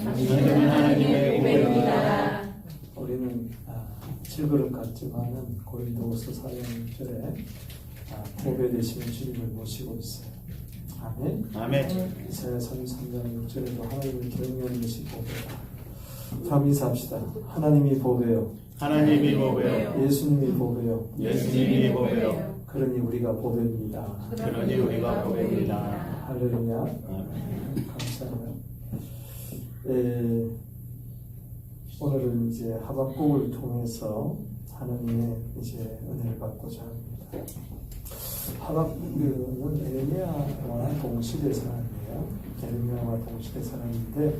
하나님의 은혜입니다. 우리는 7그릇 같지만은 고린도후서 4장절에 보배 되시는 주님을 모시고 있어요. 아멘. 아멘. 이사야 33장 6절에도 하나님을 경외하는 것이 보배다. 다음 인사합시다. 하나님이 보배요. 하나님이 보배요. 예수님이 보배요. 예수님이 보배요. 그러니 우리가 보배입니다. 그러니 우리가 보배입니다. 할렐루야. 아멘. 감사합니다. 오늘은 이제 하박국을 통해서 하나님의 이제 은혜를 받고자 합니다. 하박국은 에레미야와 동시대 사람이에요. 에레미야와 동시대 사람인데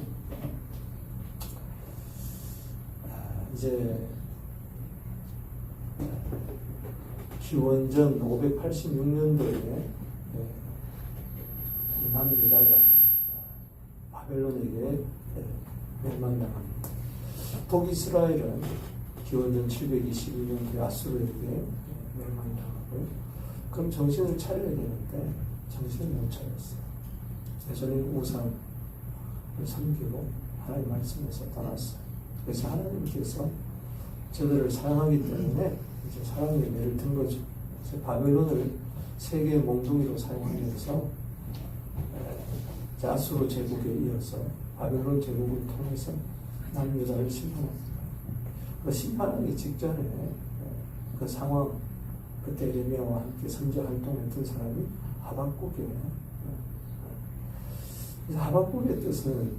이제 기원전 586년도에 남유다가 바벨론에게 멸망당합니다. 북이스라엘은 기원전 722년도에 아수르에게 멸망당하고요. 그럼 정신을 차려야 되는데 정신을 못 차렸어요. 여전히 우상을 섬기고 하나님 말씀에서 떠났어요. 그래서 하나님께서 저들을 사랑하기 때문에 이제 사랑의 매를 든 거죠. 그래서 바벨론을 세계의 몽둥이로 사용하면서 아수르 제국에 이어서 바벨론 제국을 통해서 남유다를 심판합니다. 그 심판하기 직전에 그 상황, 그때 에레미야와 함께 선지 활동했던 사람이 하박국이에요. 하박국의 뜻은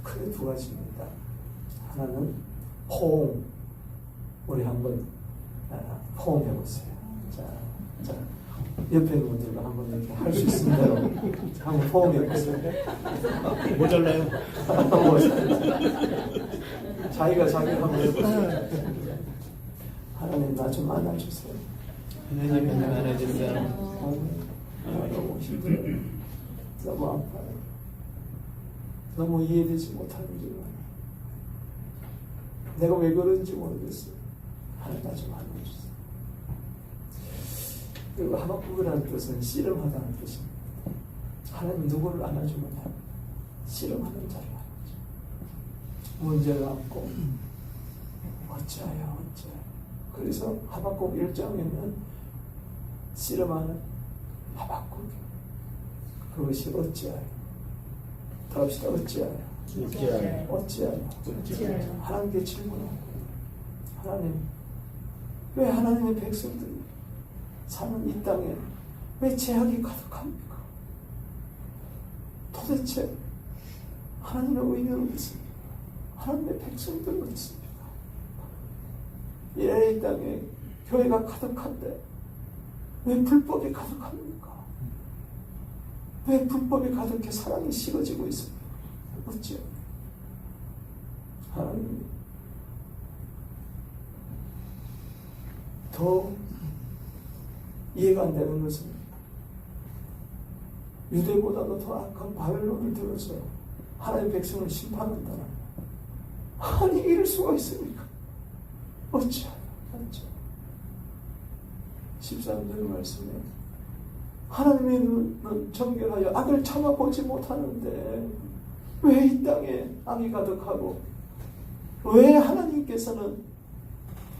크게 두 가지입니다. 하나는 포옹. 우리 한번 포옹해 보세요. 자, 옆에 있는 분들과 한번 이렇게 할 수 있는 대로 한번 포옹해 보세요. 모자라요. 자기가 한번 해보세요. 하나님 나 좀 안아주세요. 하나님 안아주세요. 너무 힘들어요. 너무 아파요. 너무 이해되지 못하는 줄 알아요. 내가 왜 그런지 모르겠어요. 하나님 나 좀 안아주세요. 그리고 하박국이라는 뜻은 씨름하다는 뜻입니다. 하나님 누구를 안아주면 씨름하는 자를 안아줘. 문제를 안고 어찌하여. 그래서 하박국 1장에는 씨름하는 하박국이 그것이 어찌하여. 더 합시다. 어찌하여. 하나님께 질문하고 하나님 왜 하나님의 백성들이 사는 이 땅에 왜 죄악이 가득합니까? 도대체 하나님의 의미는 무엇입니까? 하나님의 백성들은 어떻습니까? 이 땅에 교회가 가득한데 왜 불법이 가득합니까? 왜 불법이 가득해 사랑이 식어지고 있습니까? 어찌요? 하나님이 더 이해가 안 되는 것은 유대보다도 더 악한 바벨론을 들어서 하나님의 백성을 심판한다는 아니 이럴 수가 있습니까? 어찌하여 13절 말씀에 하나님의 눈은 정결하여 악을 참아보지 못하는데 왜 이 땅에 악이 가득하고 왜 하나님께서는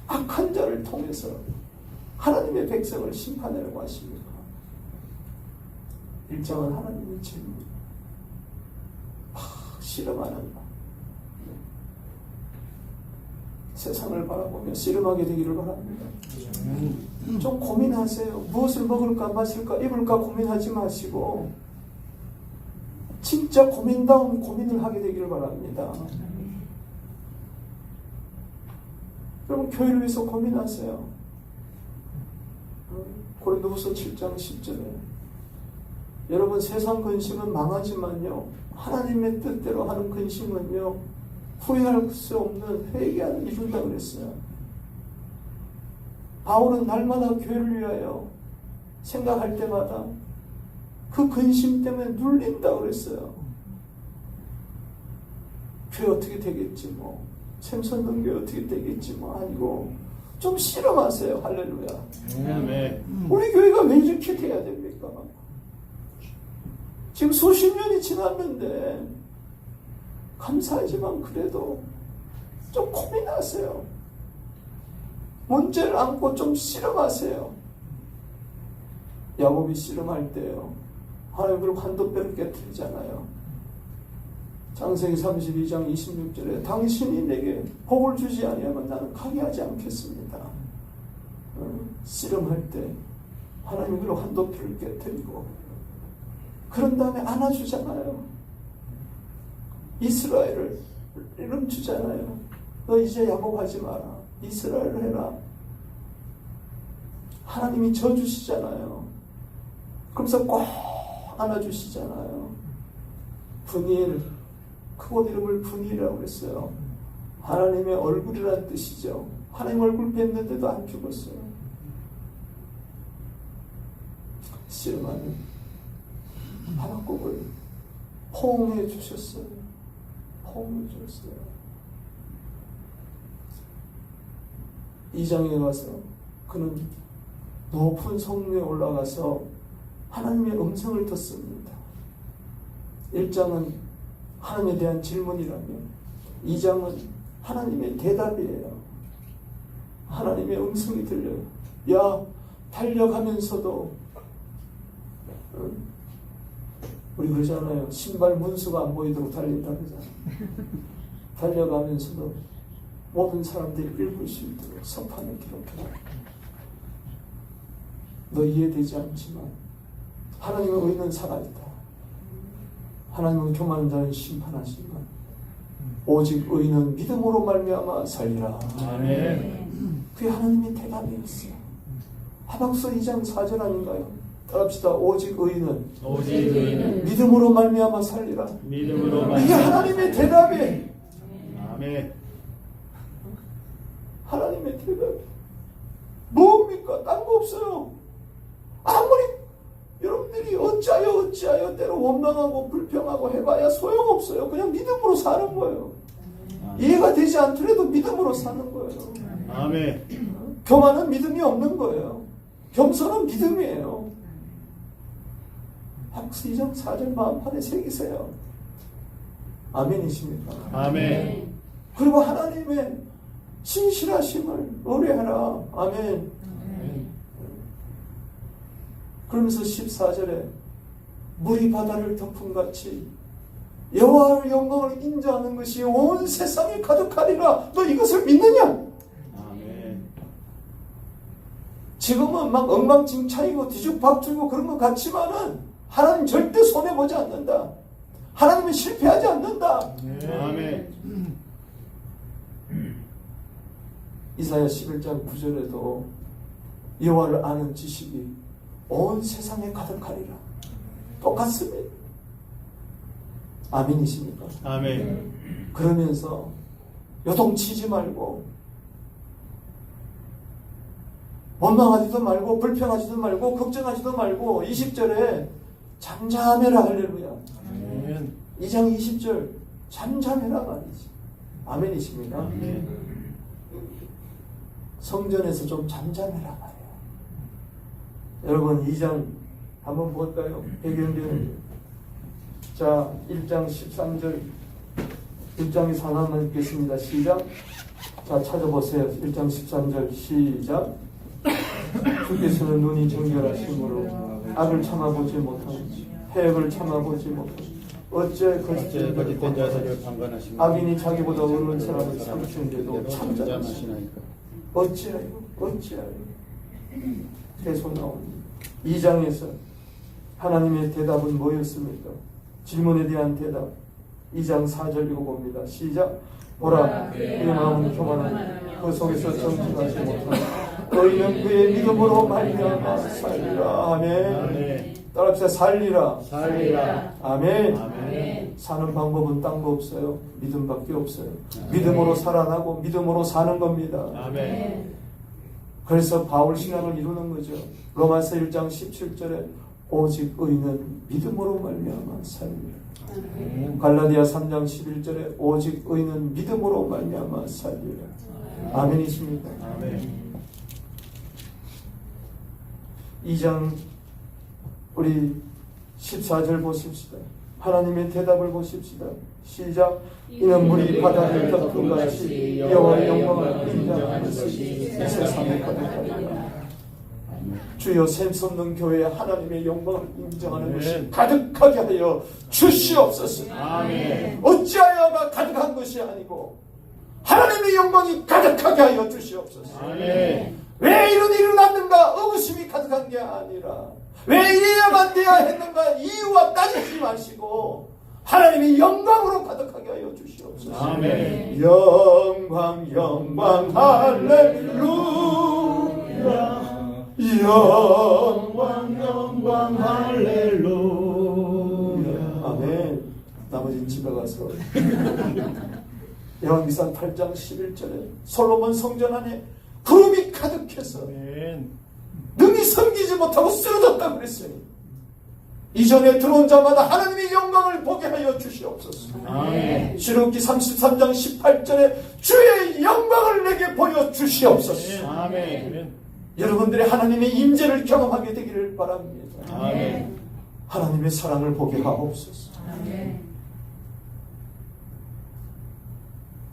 악한 자를 통해서 하나님의 백성을 심판하려고 하십니까? 일정은 하나님의 질문. 씨름하는 것. 세상을 바라보며 씨름하게 되기를 바랍니다. 좀 고민하세요. 무엇을 먹을까 마실까 입을까 고민하지 마시고 진짜 고민다운 고민을 하게 되기를 바랍니다. 여러분 교회를 위해서 고민하세요. 고린도후서 7장 10절에 여러분 세상 근심은 망하지만요 하나님의 뜻대로 하는 근심은요 후회할 수 없는 회개하는 이룬다 그랬어요. 바울은 날마다 교회를 위하여 생각할 때마다 그 근심 때문에 눌린다 그랬어요. 교회 어떻게 되겠지 뭐 샘선 등교회 어떻게 되겠지 뭐 아니고 좀 실험하세요. 할렐루야. 우리 교회가 왜 이렇게 돼야 됩니까? 지금 수십 년이 지났는데 감사하지만 그래도 좀 고민하세요. 문제를 안고 좀 씨름하세요. 야곱이 씨름할 때요, 하나님 그리고 한도뼈를 깨뜨리잖아요. 창세기 32장 26절에 당신이 내게 복을 주지 아니하면 나는 강해하지 않겠습니다. 씨름할 때 하나님 그리고 한도뼈를 깨뜨리고 그런 다음에 안아주잖아요. 이스라엘을 이름 주잖아요. 너 이제 야곱하지 마라. 이스라엘을 해라. 하나님이 져주시잖아요. 그러면서 꼭 안아주시잖아요. 분일, 그곳 이름을 분일이라고 했어요. 하나님의 얼굴이라는 뜻이죠. 하나님 얼굴 뵀는데도 안 죽었어요. 씨름하는 하박국을 포옹해 주셨어요. 포옹해 주셨어요. 2장에 가서 그는 높은 성문에 올라가서 하나님의 음성을 듣습니다. 1장은 하나님에 대한 질문이라면 2장은 하나님의 대답이에요. 하나님의 음성이 들려요. 야, 달려가면서도 우리 그러잖아요. 신발 문수가 안 보이도록 달린다 그러잖아요. 달려가면서도 모든 사람들이 읽을 수 있도록 서판에 기록해라. 너 이해되지 않지만 하나님의 의는 살아있다. 하나님은 교만한 자를 심판하시지만 오직 의는 믿음으로 말미암아 살리라. 아멘. 그게 하나님의 대답이었어요. 하박서 2장 4절 아닌가요? 따라합시다. 오직 의는 믿음으로 말미암아 살리라. 믿음으로 이게 말미암아 하나님의 대답이에요. 아멘. 하나님의 대답. 뭡니까? 딴 거 없어요. 아무리 여러분들이 어찌하여 때로 원망하고 불평하고 해봐야 소용없어요. 그냥 믿음으로 사는 거예요. 이해가 되지 않더라도 믿음으로 사는 거예요. 아멘. 교만은 믿음이 없는 거예요. 겸손은 믿음이에요. 박스 2장 4절 마음판에 새기세요. 아멘이십니까? 아멘. 그리고 하나님의 신실하심을 의뢰하라. 아멘. 그러면서 14절에 물이 바다를 덮음같이 여호와의 영광을 인정하는 것이 온 세상에 가득하리라. 너 이것을 믿느냐? 아멘. 지금은 막 엉망진창이고 뒤죽박죽이고 그런 것 같지만은 하나님 절대 손해보지 않는다. 하나님은 실패하지 않는다. 아멘. 이사야 11장 9절에도 여호와를 아는 지식이 온 세상에 가득하리라. 똑같습니다. 아멘이십니까? 아멘. 그러면서 요동치지 말고 원망하지도 말고 불평하지도 말고 걱정하지도 말고 20절에 잠잠해라. 할렐루야. 아멘. 2장 20절 잠잠해라 말이지. 아멘이십니까? 아멘. 성전에서 좀 잠잠해라 말이야. 여러분 2장 한번 볼까요? 배경되는 자 1장 13절 1장에서 하나만 읽겠습니다. 시작. 자 찾아보세요. 1장 13절 시작. 주께서는 눈이 정결하심으로 악을 참아보지 못하고 해악을 참아보지 못하고 어째 거짓된 자들을 방관하시고 악인이 자기보다 어려운 사람을 삼키는데도 참자하시나이까. 어찌하여 계속 나옵니다. 2장에서 하나님의 대답은 뭐였습니까? 질문에 대한 대답 2장 4절 읽어봅니다. 시작. 보라 그의 마음은 교만하니 그 속에서 정직하지 못하니 너희는 그의 믿음으로 말미암아 살리라. 아멘. 따라합시다. 살리라. 아멘. 아멘. 사는 방법은 딴 거 없어요. 믿음밖에 없어요. 믿음으로 살아나고 믿음으로 사는 겁니다. 아멘. 그래서 바울 신앙을 이루는 거죠. 로마서 1장 17절에 오직 의는 믿음으로 말미암아 살리라. 갈라디아 3장 11절에 오직 의는 믿음으로 말미암아 살리라. 아멘이십니까? 아멘. 2장 2장 우리 14절 보십시다. 하나님의 대답을 보십시다. 시작. 이는 물이 바다를 덮은 같이 여호와의 영광을 인정하는 것이 세상에 가득하리라. 주여 샘솟는 교회에 하나님의 영광을 인정하는 것이 가득하게 하여 주시옵소서. 아멘. 어찌하여가 가득한 것이 아니고 하나님의 영광이 가득하게 하여 주시옵소서. 아멘. 왜 이런 일이 일어났는가 의구심이 가득한 게 아니라 왜 이래야만 돼야 했는가 이유와 따지지 마시고 하나님의 영광으로 가득하게 하여 주시옵소서. 아멘. 영광 영광 할렐루야. 영광 영광 할렐루야. 아멘. 나머지는 집에 가서 열왕기상 8장 11절에 솔로몬 성전 안에 구름이 가득해서 능히 섬기지 못하고 쓰러졌다고 그랬으니 이전에 들어온 자마다 하나님의 영광을 보게 하여 주시옵소서. 아멘. 신명기 33장 18절에 주의 영광을 내게 보여 주시옵소서. 아멘. 여러분들의 하나님의 임재를 경험하게 되기를 바랍니다. 아멘. 하나님의 사랑을 보게 하옵소서. 아멘.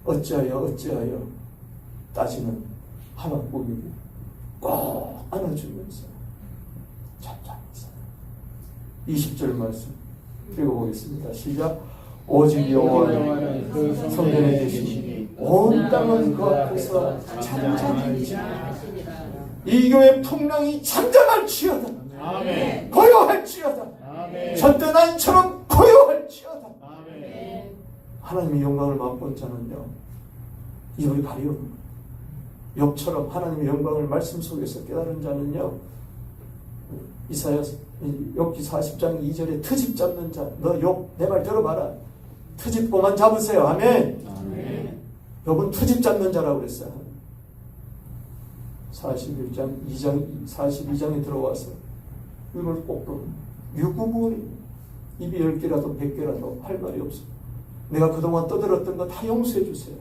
어찌하여 따지는 하나님이 꼭 안아주면서 잠잠히 살아. 20절 말씀 읽어보겠습니다. 시작. 오직 여호와는 그 성전에 계시니 온 땅은 그 앞에서 잠잠하리라. 이 교회 풍랑이 잠잠할지어다. 아멘. 고요할지어다. 아멘. 전대난처럼 고요할지어다. 아멘. 하나님의 영광을 맛본 자는요 입을 가리우는 욥처럼 하나님의 영광을 말씀 속에서 깨달은 자는요 이사야 욥기 40장 2절에 트집 잡는 자 너 욥 내 말 들어봐라 트집고만 잡으세요. 아멘. 아멘. 욥은 트집 잡는 자라고 그랬어요. 42장에 들어와서 입을 꼭 유구무원이 입이 10개라도 100개라도 할 말이 없어. 내가 그동안 떠들었던 거 다 용서해 주세요.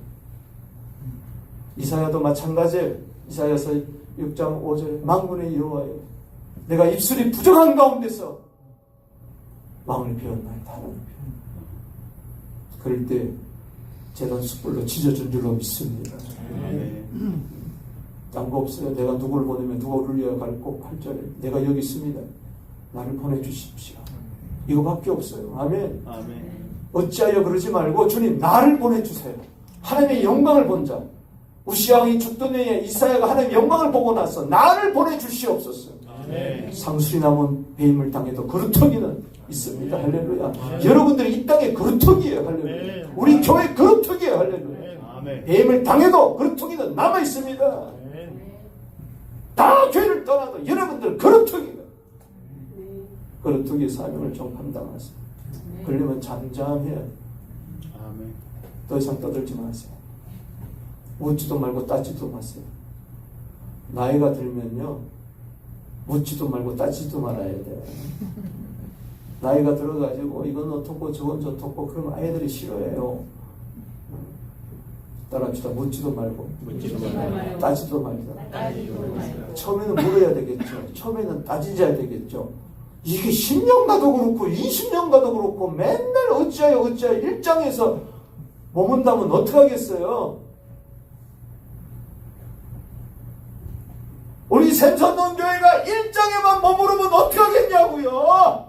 이사야도 마찬가지예요. 이사야서 6장 5절 만군의 여호와여 내가 입술이 부정한 가운데서 마음을 비웠나이다. 그럴 때 제단 숯불로 지져준 줄로 믿습니다. 딴 거 없어요. 내가 누구를 보내면 누구를 위하여 갈고 8절에 내가 여기 있습니다. 나를 보내주십시오. 이거밖에 없어요. 아멘. 아멘. 어찌하여 그러지 말고 주님 나를 보내주세요. 하나님의 영광을 본 자. 우시아왕이 죽던 해에 이사야가 하나님의 영광을 보고 나서 나를 보내주시옵소서. 아멘. 상술이 남은 배임을 당해도 그루터기는 있습니다. 할렐루야. 여러분들이 이 땅에 그루터기예요. 할렐루야. 우리 교회 그루터기예요. 할렐루야. 아멘. 배임을 당해도 그루터기는 남아있습니다. 다 교회를 떠나도 여러분들 그루터기가 그루터기의 사명을 좀 감당하세요. 그러려면 잠잠해야 돼요. 아멘. 더 이상 떠들지 마세요. 묻지도 말고 따지도 마세요. 나이가 들면요 묻지도 말고 따지도 말아야 돼요. 나이가 들어가지고 이건 어떻고 저건 저렇고 그러면 아이들이 싫어해요. 따라합시다. 묻지도 말고 따지도 말자. 처음에는 물어야 되겠죠. 처음에는 따지셔야 되겠죠. 이게 10년 가도 그렇고 20년 가도 그렇고 맨날 어찌하여 1장에서 머문다면 어떡하겠어요. 우리 샘선논교회가 1장에만 머무르면 어떡하겠냐고요.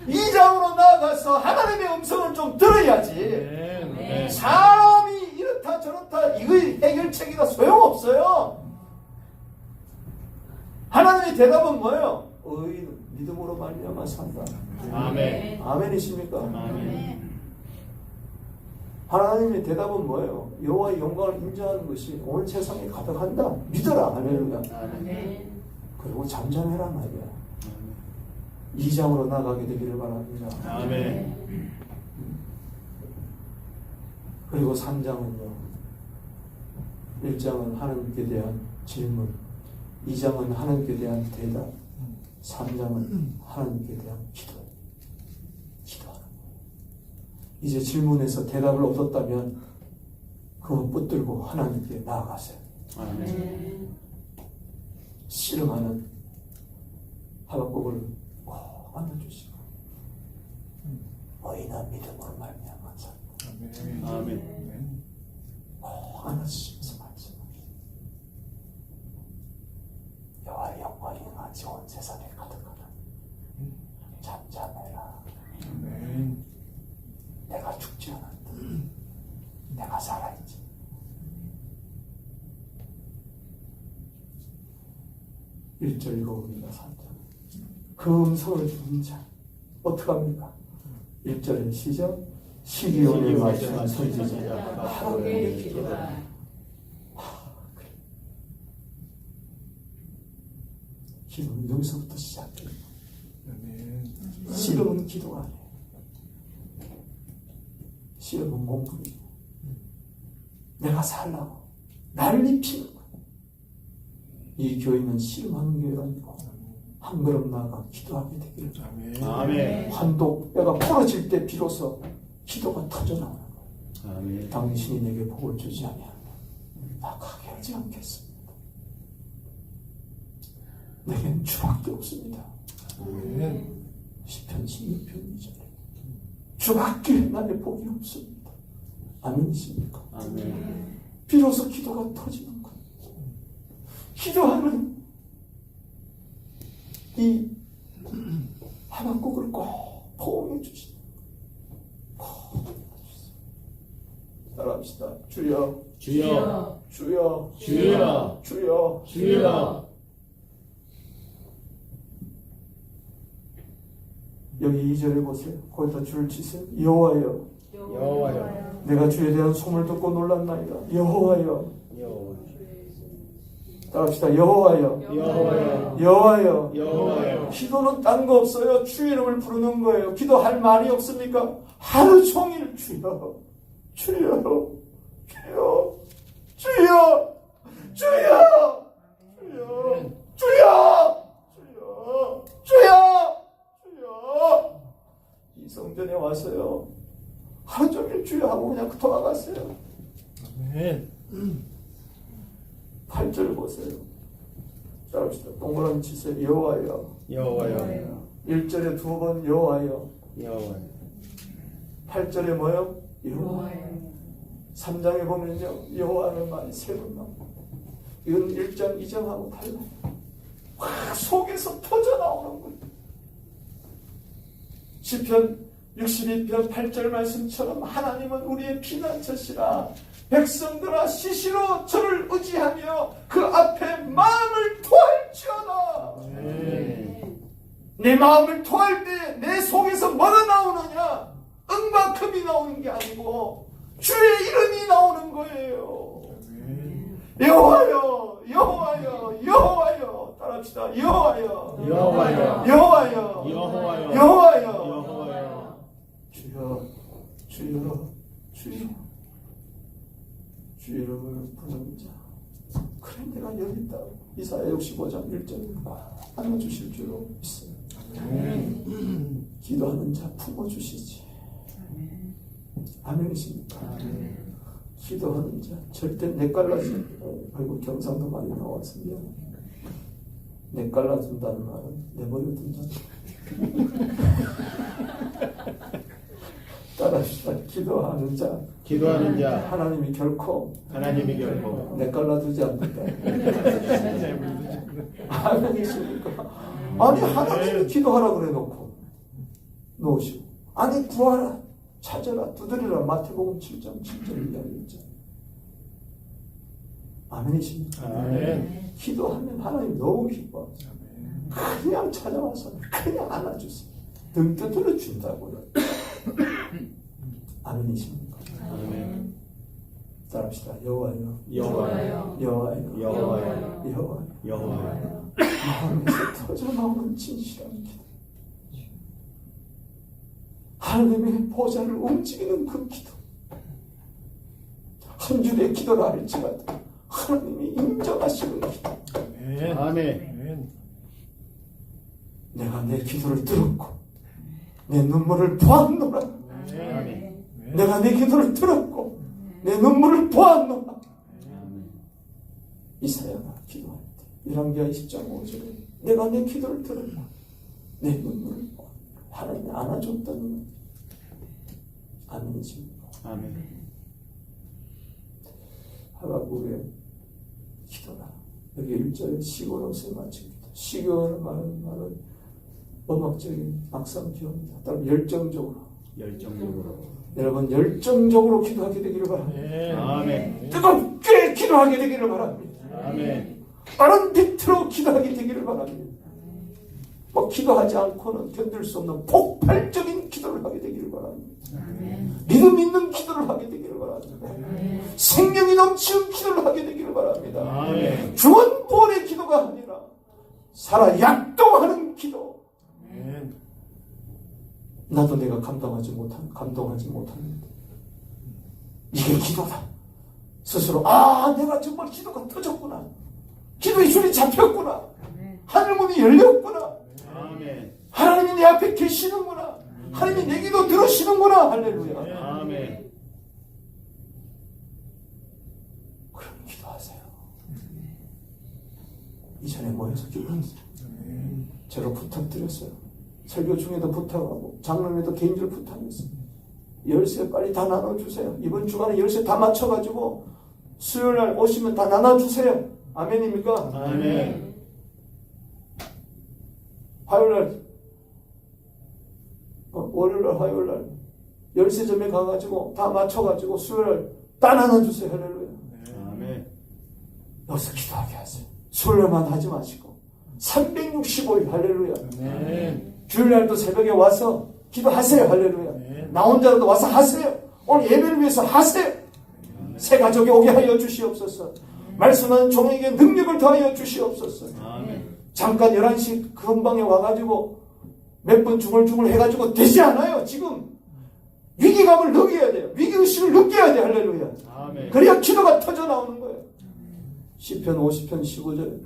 2장으로 나아가서 하나님의 음성을 좀 들어야지. 네. 사람이 이렇다 저렇다 이거의 해결책이가 소용없어요. 하나님의 대답은 뭐예요? 의인은 믿음으로 말미암아 산다. 아멘. 아멘이십니까? 아멘. 하나님의 대답은 뭐예요? 여호와의 영광을 인정하는 것이 온 세상에 가득한다. 믿어라. 할렐루야. 아멘. 그리고 잠잠해라 말이야. 2장으로 나가게 되기를 바랍니다. 아멘. 그리고 3장은요. 1장은 하나님께 대한 질문, 2장은 하나님께 대한 대답, 3장은 하나님께 대한 기도하는 거예요. 이제 질문에서 대답을 얻었다면 그거 붙들고 하나님께 나아가세요. 아멘. 씨름하는 하박국을 꼭 안아주시고 너희는 믿음으로 말미암아 산다. 아멘. 꼭 안아주시면서 말씀하시고 여호와의 영광이 마치 온 세상에 가득하다. 잠잠해라. 내가 죽지 않았다. 내가 살아있지. 일절 읽어봅니다. 3절. 그 음성을 듣는 자 어떡합니까? 1절의 시작. 시기온을 말씀한 선지자 하나님의 기도다. 기도는 여기서부터 시작돼요. 씨름은 기도가 아니에요. 씨름은 몸부림이에요. 내가 살라고 난리 피는 거예요. 이 교회는 씨름하는 교회가 아니고 한 걸음 나아가 기도하게 되기를. 아멘. 환독뼈가 부러질 때 비로소 기도가 터져나오는 거예요. 아멘. 당신이 내게 복을 주지 아니하면 나가게 하지 않겠습니다. 내겐 주밖에 없습니다. 시편 16편 2절. 주밖에 나의 복이 없습니다. 아멘이십니까? 아멘. 비로소 기도가 터지는 거예요. 기도하는 이 하박국을 꼭 포옹해 주시다. 따라합시다. 주여, 주여, 주여, 주여, 주여, 주여. 여기 2절에 보세요. 거기다 줄을 치세요. 여호와여, 여호와여, 내가 주에 대한 소문을 듣고 놀랐나이다. 여호와여, 여호와여, 따라합시다. 여호와여, 여호와여, 여호와여. 여호와여. 기도는 딴 거 없어요. 주의 이름을 부르는 거예요. 기도할 말이 없습니까? 하루 종일 주여, 주여, 주여, 주여, 주여, 주여, 주여, 주여, 주여, 주여. 이 성전에 와서요. 하루 종일 주여 하고 그냥 돌아갔어요. 8절 보세요. 따라합시다. 동그라미 치세요. 여호와여. 여호와여, 1절에 2번 여호와여. 여호와여. 8절에 뭐요? 여호와여. 3장에 보면요. 여호와는 말이 3번 나옵니다. 이건 1장, 2장하고 달라요. 확 속에서 터져나오는 거예요. 시편 62편 8절 말씀처럼 하나님은 우리의 피난처시라. 백성들아 시시로 저를 의지하며 그 앞에 마음을 토할지어다. 내 마음을 토할 때 내 속에서 뭐가 나오느냐? 응과 금이 나오는 게 아니고 주의 이름이 나오는 거예요. 여호와여, 여호와여, 여호와여. 따라합시다. 여호와여, 여호와여, 여호와여, 여호와여, 여호와여. 여호와여. 주여, 주여, 주여. 주의 이름을 부르는 자. 그래 내가 여기 있다. 이사야 65장 1절에 안아주실 줄로 믿어요. 기도하는 자 품어주시지. 아멘이십니까? 기도하는 자 절대 내깔라지. 아이고 경상도 많이 나와서 미안해. 내깔라준다는 말은 내버려둔다는 따라합시다. 기도하는 자. 기도하는 자 하나님이 결코 하나님이 결코 내깔라두지 않는다. 아멘이십니까? 아니 하나님이 기도하라 그래 놓고 놓으시고 아니 구하라 찾아라 두드리라 마태복음 7장 7절 이야기했죠. 아멘이십니까? 아멘. 기도하면 하나님 너무 기뻐. 그냥 찾아와서 그냥 안아주세요. 등 두드려 준다고요. 아멘이십니까? 아멘. 따라합시다. 여호와여, 여호와여, 여호와여, 여호와여, 여호와여. 여호와여. 마음에서 터져나오는 진실한 기도. 하나님의 보좌를 움직이는 그 기도. 한 줄의 기도라 할지라도 하나님이 인정하시는 기도. 아멘. 내가 내 기도를 들었고 내 눈물을 보았노라. 아멘. 내가 내 기도를 들었고 내 눈물을 보았노라. 이사야가 기도할 때 1왕기하 20장 5절에 내가 내 기도를 들었고 내 눈물을 하나님이 안아줬다는 아멘이십니까? 아멘. 하박국의 기도라. 여기 1절에 시골옷에 마칩니다. 시골 말은 음악적인 악상기호입니다. 따로 열정적으로. 여러분 열정적으로 기도하게 되기를 바랍니다. 아멘. 뜨겁게 기도하게 되기를 바랍니다. 아멘. 빠른 빛으로 기도하게 되기를 바랍니다. 뭐 기도하지 않고는 견딜 수 없는 폭발적인 기도를 하게 되기를 바랍니다. 믿음 있는 기도를 하게 되기를 바랍니다. 생명이 넘치는 기도를 하게 되기를 바랍니다. 아멘. 주원보원의 기도가 아니라 살아 약동하는 기도. 아멘. 나도 내가 감당하지 못합니다. 이게 기도다. 스스로 내가 정말 기도가 터졌구나. 기도의 줄이 잡혔구나. 하늘문이 열렸구나. 아멘. 하나님이 내 앞에 계시는구나. 하나님이 내 기도 들으시는구나. 할렐루야. 아멘. 그럼 기도하세요. 이전에 모여서 기도하세요. 제가 부탁드렸어요. 설교 중에도 부탁하고 장로님에도 개인적으로 부탁했어요. 열쇠 빨리 다 나눠주세요. 이번 주간에 열쇠 다 맞춰가지고 수요일날 오시면 다 나눠주세요. 아멘입니까? 아멘. 화요일날 월요일날 화요일날 열쇠점에 가가지고 다 맞춰가지고 수요일날 다 나눠주세요. 할렐루야. 아멘. 여기서 기도하게 하세요. 수요일만 하지 마시고 365일 할렐루야. 아멘. 주일날도 새벽에 와서 기도하세요. 할렐루야. 나 혼자라도 와서 하세요. 오늘 예배를 위해서 하세요. 새 가족이 오게 하여 주시옵소서. 말씀하는 종에게 능력을 더하여 주시옵소서. 아멘. 잠깐 11시 근방에 와가지고 몇 번 중얼중얼 해가지고 되지 않아요. 지금 위기감을 느껴야 돼요. 위기의식을 느껴야 돼요. 할렐루야. 아멘. 그래야 기도가 터져 나오는 거예요. 시편 50편 15절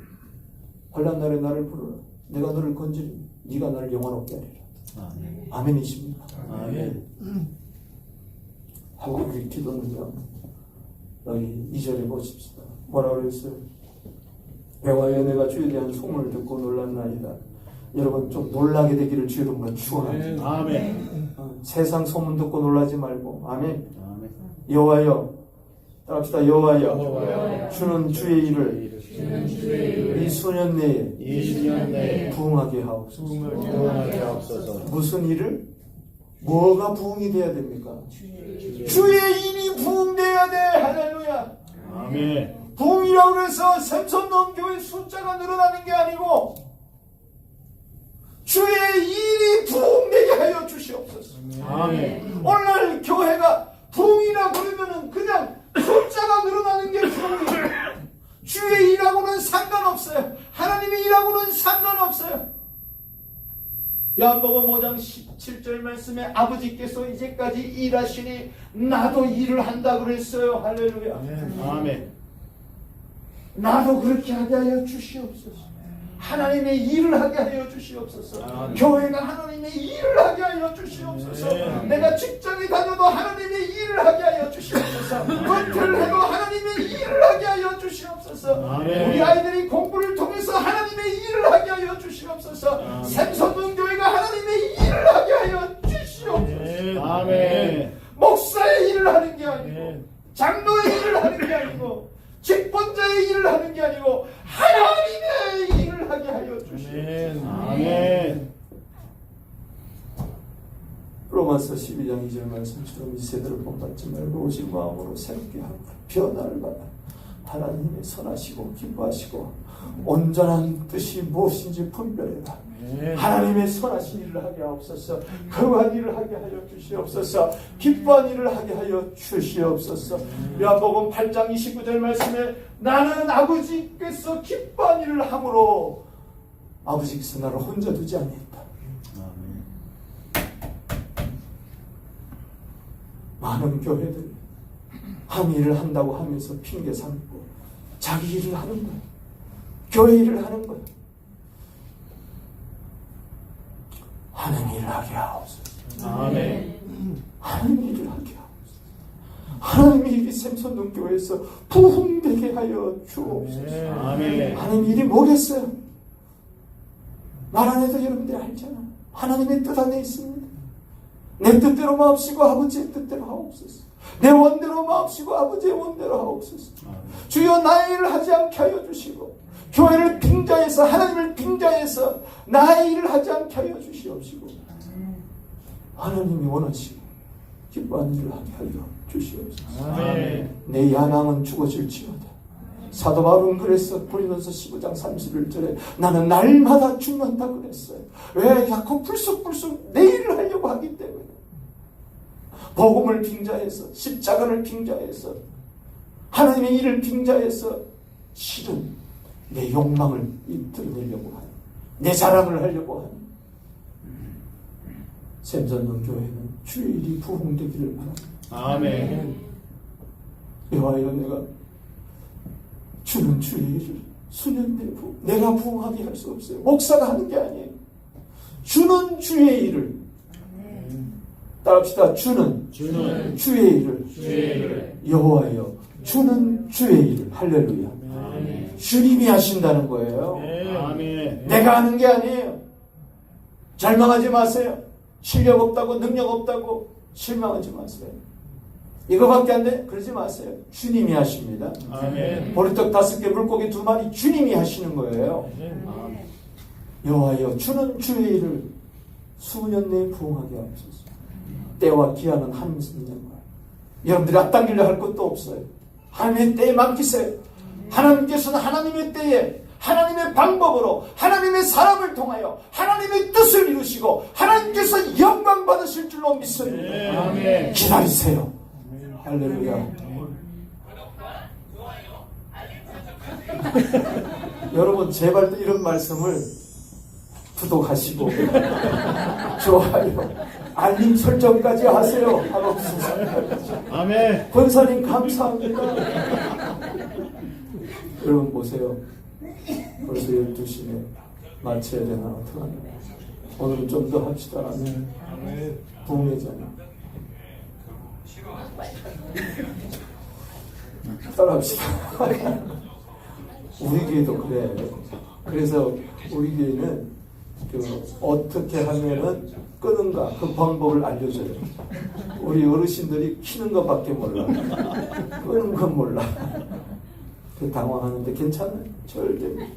환난 날에 나를 부르라. 내가 너를 건지리 네가 나를 영원롭게 하리라. 아멘. 아멘이십니까? 아멘. 한국의 기도는요. 여기 2절에 보십시다. 뭐라 그랬어요? 배와 연애가 주에 대한 소문을 듣고 놀랐나이다. 여러분 좀 놀라게 되기를 주 이름으로 축원합니다. 아멘. 세상 소문 듣고 놀라지 말고 아멘. 아멘. 여호와여 따라합시다. 여호와여 여호와여 주는 주의 일을 이 수년 내에 이 수년 내에 부응하게 하옵소서. 부응하게 하옵소서. 무슨 일을? 뭐가 부응이 돼야 됩니까? 주의 일이 부응돼야 돼. 할렐루야. 아멘. 부흥이라고 해서 샘손 교회 숫자가 늘어나는 게 아니고 주의 일이 부흥되게 하여 주시옵소서. 아멘. 오늘 교회가 부흥이라 그러면은 그냥 숫자가 늘어나는 게 부흥이에요. 주의 일하고는 상관없어요. 하나님의 일하고는 상관없어요. 요한복음 5장 17절 말씀에 아버지께서 이제까지 일하시니 나도 일을 한다 그랬어요. 할렐루야. 아멘. 나도 그렇게 하게 하여 주시옵소서. 하나님의 일을 하게 하여 주시옵소서. 아멘. 교회가 하나님의 일을 하게 하여 주시옵소서. 내가 직장에 다녀도 하나님의 일을 하게 하여 주시옵소서. 은퇴를 해도 하나님의 일을 하게 하여 주시옵소서. 아멘. 우리 아이들이 공부를 통해서 하나님의 일을 하게 하여 주시옵소서. 샘손 교회가 하나님의 일을 하게 하여 주시옵소서. 아멘. 목사의 일을 하는 게 아니고 장로의 일을 하는 게 아니고 직분자의 일을 하는 게 아니고 하나님의 일을 하게 하여 주시옵소서. 아멘. 로마서 12장 2절 말씀처럼 이 세대를 본받지 말고 오직 마음으로 새롭게 하고 변화를 받아 하나님의 선하시고 기뻐하시고 온전한 뜻이 무엇인지 분별해라. 하나님의 선하신 일을 하게 하옵소서. 거룩한 일을 하게 하여 주시옵소서. 기뻐한 일을 하게 하여 주시옵소서. 요한복음 8장 29절 말씀에 나는 아버지께서 기뻐한 일을 함으로 아버지께서 나를 혼자 두지 않겠다. 많은 교회들이 한 일을 한다고 하면서 핑계 삼고 자기 일을 하는 거야. 교회 일을 하는 거야. 하나님 일을 하게 하옵소서. 아멘. 하나님 일을 하게 하옵소서. 하나님의 일이 샘손동 교회에서 부흥되게 하여 주옵소서. 아멘. 하나님 일이 뭐겠어요? 말 안 해도 여러분들이 알잖아. 하나님의 뜻 안에 있습니다. 내 뜻대로 마옵시고 아버지의 뜻대로 하옵소서. 내 원대로 마옵시고 아버지의 원대로 하옵소서. 주여 나의 일을 하지 않게 하여 주시고 교회를 빙자해서 하나님을 빙자해서 나의 일을 하지 않게 하여 주시옵시고 하나님이 원하시고 기뻐하는 일을 하게 하여 주시옵소서. 아멘. 내 야망은 죽어질지어다. 사도 바울은 그랬어. 고린도서 15장 31절에 나는 날마다 죽는다 그랬어요. 왜? 자꾸 불쑥불쑥 내 일을 하려고 하기 때문에. 복음을 빙자해서 십자가를 빙자해서 하나님의 일을 빙자해서 실은 내 욕망을 드러내려고 하는, 내 자랑을 하려고 하는 샘선동 교회는 주의 일이 부흥되기를 바랍니다. 아멘. 여호와여, 내가 주는 주의 일을 수년 내부 내가 부흥하게 할 수 없어요. 목사가 하는 게 아니에요. 주는 주의 일을. 따라합시다. 주는 주의 일을. 여호와여, 주는 주의 일을. 할렐루야. 아멘. 주님이 하신다는 거예요. 아멘. 내가 하는 게 아니에요. 절망하지 마세요. 실력 없다고, 능력 없다고 실망하지 마세요. 이거밖에 안 돼? 그러지 마세요. 주님이 하십니다. 아멘. 보리떡 5개, 물고기 2마리 주님이 하시는 거예요. 아멘. 여호와여, 주는 주의 일을 수년 내에 부흥하게 하옵소서. 때와 기한은 하나님이 있는 거예요. 여러분들이 앞당기려 할 것도 없어요. 하나님의 때에 맡기세요. 하나님께서는 하나님의 때에 하나님의 방법으로 하나님의 사람을 통하여 하나님의 뜻을 이루시고 하나님께서 영광 받으실 줄로 믿습니다. 아멘. 기다리세요. 할렐루야. 여러분 제발 이런 말씀을 구독하시고 좋아요, 알림 설정까지 하세요. 하옵소서. 아멘. 권사님 감사합니다. 여러분 보세요. 벌써 12시네. 마쳐야 되나 어떡하나. 오늘은 좀 더 합시다. 부흥회잖아. 따라합시다. 우리 교회도 그래. 그래서 우리 교회는 어떻게 하면은 끄는가 그 방법을 알려줘요. 우리 어르신들이 키는 것밖에 몰라. 끄는 건 몰라. 그 당황하는데 괜찮아요. 절대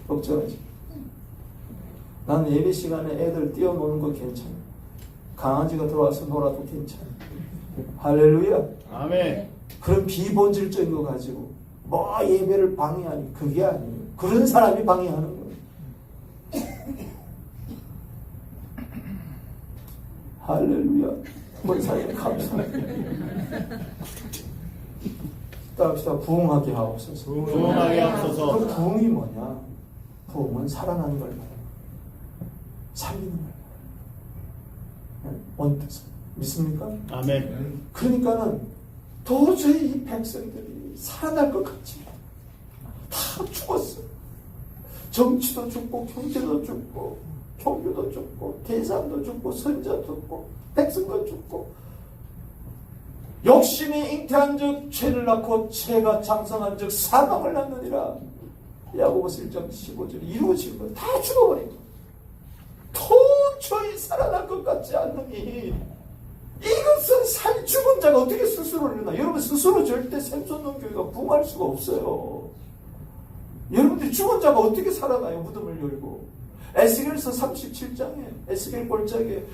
걱정하지. 나는 예배 시간에 애들 뛰어노는 거 괜찮아. 강아지가 들어와서 놀아도 괜찮아. 할렐루야. 아멘. 그런 비본질적인 거 가지고 뭐 예배를 방해하니, 그게 아니에요. 그런 사람이 방해하는 거예요. 할렐루야. 권사님 감사합니다. 따라합시다. 부흥하게 하옵소서. 부흥하게 하옵소서. 그 부흥이 뭐냐? 부흥은 살아나는 걸 말해요. 살리는 걸 말해요. 원뜻은 믿습니까? 아멘. 그러니까는 도저히 이 백성들이 살아날 것 같지 않아요. 다 죽었어. 정치도 죽고 경제도 죽고 종교도 죽고 대상도 죽고 선자도 죽고 백성도 죽고 욕심이 잉태한 즉 죄를 낳고 죄가 장성한 즉 사망을 낳느니라. 야고보서 1장 15절에 이루어진 거 다 죽어버린 거. 도저히 살아날 것 같지 않으니 이것은 죽은 자가 어떻게 스스로 일어나? 여러분 스스로 절대 샘솟는 교회가 부흥할 수가 없어요. 여러분들이 죽은 자가 어떻게 살아나요? 무덤을 열고. 에스겔서 37장에 에스겔 골짜기에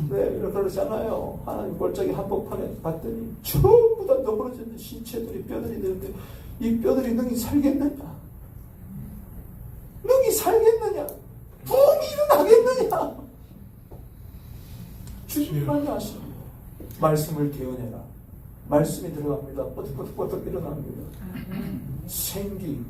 이렇게 그러잖아요. 하나님 골짜기 한복판에 봤더니 전부 다 너부러진 신체들이 뼈들이 되는데 이 뼈들이 능히 살겠느냐? 능히 살겠느냐? 부흥이 일어나겠느냐? 주님만이 아십니다. 말씀을 개헌해라. 말씀이 들어갑니다. 뽀득뽀득 일어납니다. 생기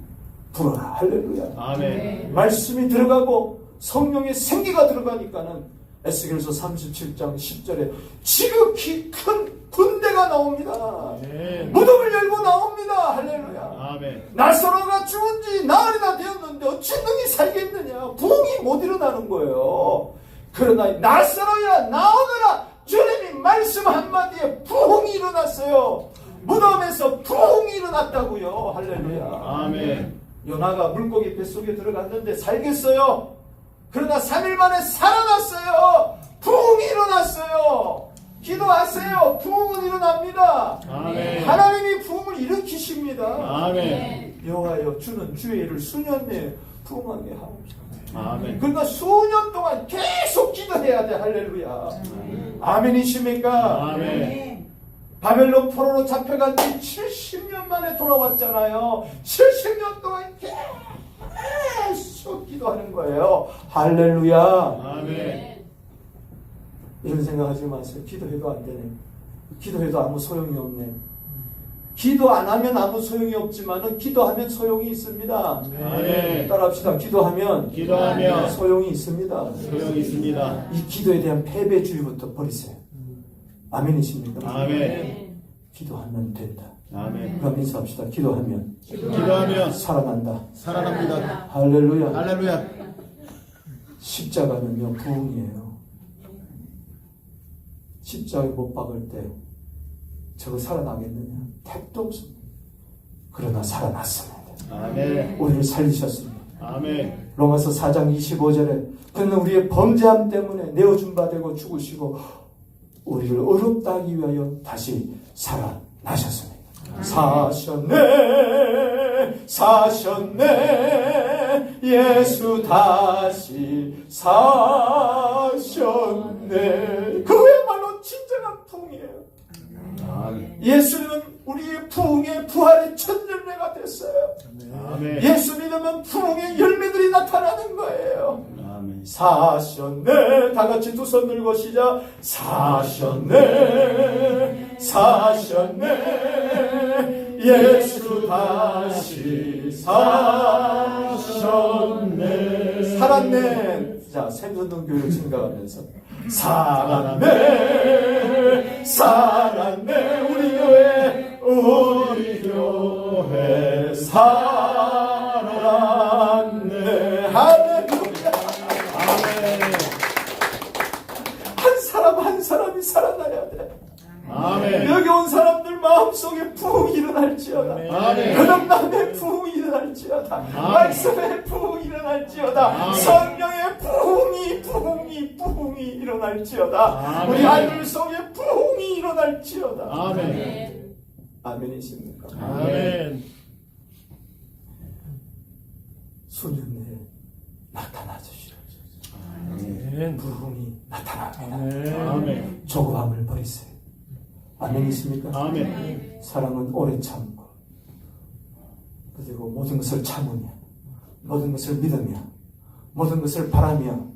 불어라. 할렐루야. 아멘. 말씀이 들어가고 성령의 생기가 들어가니까는 에스겔서 37장 10절에 지극히 큰 군대가 나옵니다. 아멘. 무덤을 열고 나옵니다. 할렐루야. 아멘. 나사로가 죽은 지 나흘이나 되었는데 어찌 능히 살겠느냐? 부흥이 못 일어나는 거예요. 그러나 나사로야 나오너라. 주님이 말씀 한마디에 부흥이 일어났어요. 무덤에서 부흥이 일어났다고요. 할렐루야. 아멘. 요나가 물고기 뱃속에 들어갔는데 살겠어요? 그러나 3일 만에 살아났어요. 부흥이 일어났어요. 기도하세요. 부흥은 일어납니다. 아멘. 하나님이 부흥을 일으키십니다. 아멘. 여호와여 주는 주의 일을 수년 내에 부흥하게 하옵소서. 아멘. 그러니까 수년 동안 계속 기도해야 돼. 할렐루야. 아멘이십니까? 아멘. 바벨론 포로로 잡혀간 지 70년 만에 돌아왔잖아요. 70년 동안 계속 기도하는 거예요. 할렐루야. 아멘. 이런 생각하지 마세요. 기도해도 안 되네. 기도해도 아무 소용이 없네. 기도 안 하면 아무 소용이 없지만은 기도하면 소용이 있습니다. 아멘. 따라합시다. 기도하면 소용이 있습니다. 소용이 있습니다. 이 기도에 대한 패배주의부터 버리세요. 아멘이십니까? 아멘. 기도하면 된다. 아멘. 그럼 인사합시다. 기도하면 살아난다. 살아납니다. 할렐루야. 할렐루야. 십자가는요 부흥이에요. 십자가에 못 박을 때 저거 살아나겠느냐? 택도 없습니다. 그러나 살아났습니다. 아멘. 우리를 살리셨습니다. 아멘. 로마서 4장 25절에 그는 우리의 범죄함 때문에 내어준 바 되고 죽으시고 우리를 의롭다 하기 위하여 다시 살아나셨습니다. 사셨네 예수 다시 사셨네. 그야말로 진정한 부흥이에요. 아멘. 예수님은 우리의 부흥의 부활의 첫 열매가 됐어요. 아멘. 예수 믿으면 부흥의 열매들이 나타나는 거예요. 아멘. 사셨네. 다 같이 두 손 들고 시작. 사셨네. 사셨네. 예수 다시 사셨네. 살았네. 자, 샘선동 교회를 생각하면서 살았네. 살았네. 우리 교회 살았네. 할렐루야. 아멘. 한 사람이 살아나야 돼. 아멘. 여기 온 사람들 마음속에 부흥이 일어날지어다. 아멘. 거듭남의 부흥이 일어날지어다. 아멘. 말씀의 부흥이 일어날지어다. 아멘. 성령의 부흥이 일어날지어다. 아멘. 우리 아이들 속에 부흥이 일어날지어다. 아멘. 아멘이십니까? 아멘. 수년 내에 나타나 주시옵소서. 아멘. 부흥이 나타납니다. 아멘. 조급함을 버리세요. 아멘이십니까? 아멘. 사랑은 오래 참고 그리고 모든 것을 참으며 모든 것을 믿으며 모든 것을 바라며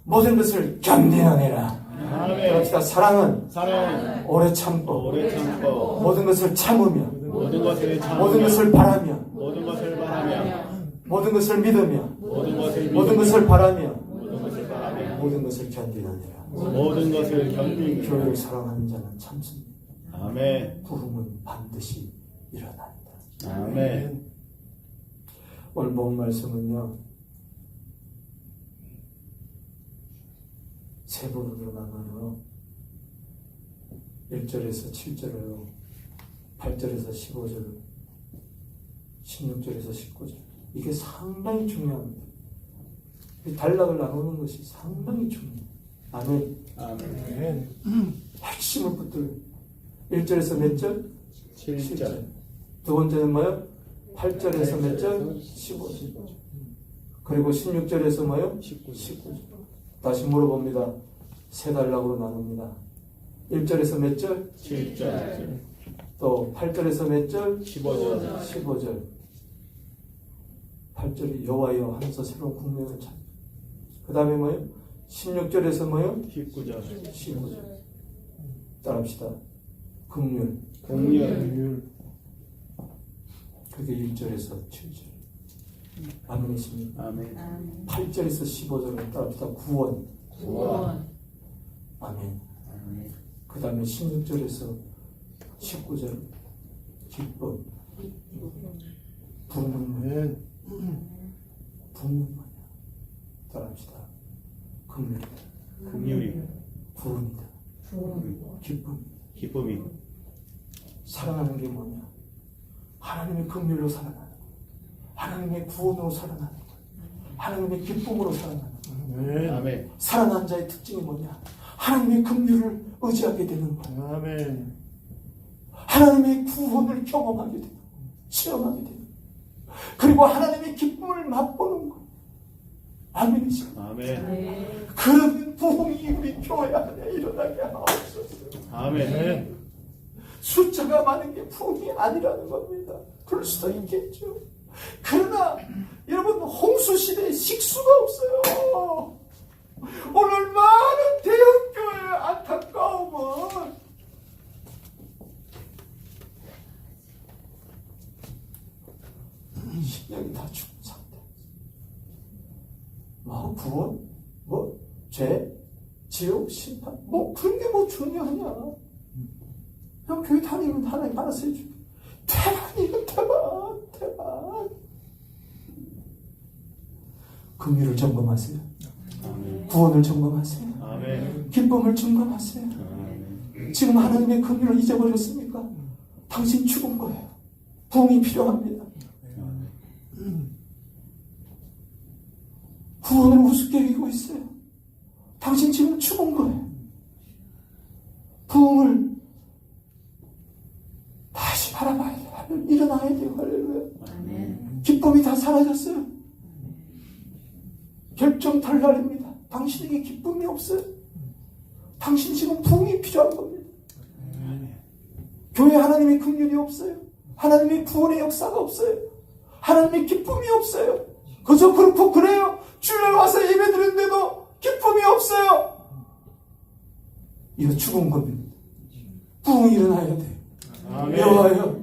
모든 것을 견디느니라. 아멘. 그렇다. 사랑은 오래 참고 오래 참고 모든 것을 참으며 모든 것을 참으며 모든 것을 바라며 모든 것을 바라며 모든 것을 믿으며 모든 것을 모든 것을 바라며 모든 것을 바라며 모든 것을 견디느니라. 모든 것을 견디며 교회를 사랑하는 자는 참습니다. 아멘. 부흥은 반드시 일어난다. 아멘. 오늘 본 말씀은요 세 부분으로 나눠요. 1절에서 7절이요 8절에서 15절 16절에서 19절. 이게 상당히 중요합니다. 이 단락을 나누는 것이 상당히 중요해요. 아멘. 아멘. 핵심을 붙들어요. 1절에서 몇 절? 7절. 두 번째는 뭐요? 8절에서 몇 절? 15절. 그리고 16절에서 뭐요? 19절. 다시 물어봅니다. 세 단락으로 나눕니다. 1절에서 몇 절? 7절. 또 8절에서 몇 절? 15절. 15절. 8절이 여호와여 하면서 새로운 국면을 찾. 그 다음에 뭐요? 16절에서 뭐요? 19절. 15절. 따라합시다. 긍휼. 공률. 그게 1절에서 7절. 아멘이십니까? 아멘. 8절에서 15절은 따라합시다. 구원. 구원. 아멘. 아멘. 그 다음에 16절에서 19절. 기쁨. 부흥은 부흥은 뭐냐? 따라합시다. 긍휼. 긍휼이. 구원이다. 기쁨. 기쁨이. 살아나는 게 뭐냐? 하나님의 긍휼로 살아나는 거. 하나님의 구원으로 살아나는 거. 하나님의 기쁨으로 살아나는 거. 아멘. 살아난 자의 특징이 뭐냐? 하나님의 긍휼을 의지하게 되는 거예요. 아멘. 하나님의 구원을 경험하게 되는 거예요. 체험하게 되는 거예요. 그리고 하나님의 기쁨을 맛보는 거예요. 아멘이죠. 아멘. 그런 부흥이 우리 교회 안에 일어나게 하옵소서. 아멘. 숫자가 많은 게 부흥이 아니라는 겁니다. 그럴 수도 있겠죠. 그러나 여러분, 홍수 시대에 식수가 없어요. 오늘 많은 대형교회의 안타까움은 신령이 다 죽은 상태. 뭐 구원, 뭐 죄, 지옥, 심판, 뭐 그런 게 뭐 중요하냐? 그냥 교회 다니면 하나님 알아서 해줄게. 대박이야, 대박. 긍휼을 점검하세요. 아멘. 구원을 점검하세요. 아멘. 기쁨을 점검하세요. 아멘. 지금 하나님의 긍휼을 잊어버렸습니까? 당신 죽은 거예요. 부흥이 필요합니다. 구원을 우습게 여기고 있어요. 당신 지금 죽은 거예요. 부흥을 다시 바라봐야 돼요. 일어나야 돼요. 할렐루야. 기쁨이 다 사라졌어요. 결정탈날입니다. 당신에게 기쁨이 없어요. 당신 지금 부흥이 필요한 겁니다. 교회 하나님의 긍휼이 없어요. 하나님의 구원의 역사가 없어요. 하나님의 기쁨이 없어요. 그저 그렇고 그래요. 주일 와서 예배 드리는데도 기쁨이 없어요. 이거 죽은 겁니다. 부흥이 일어나야 돼요. 아멘. 여호와여,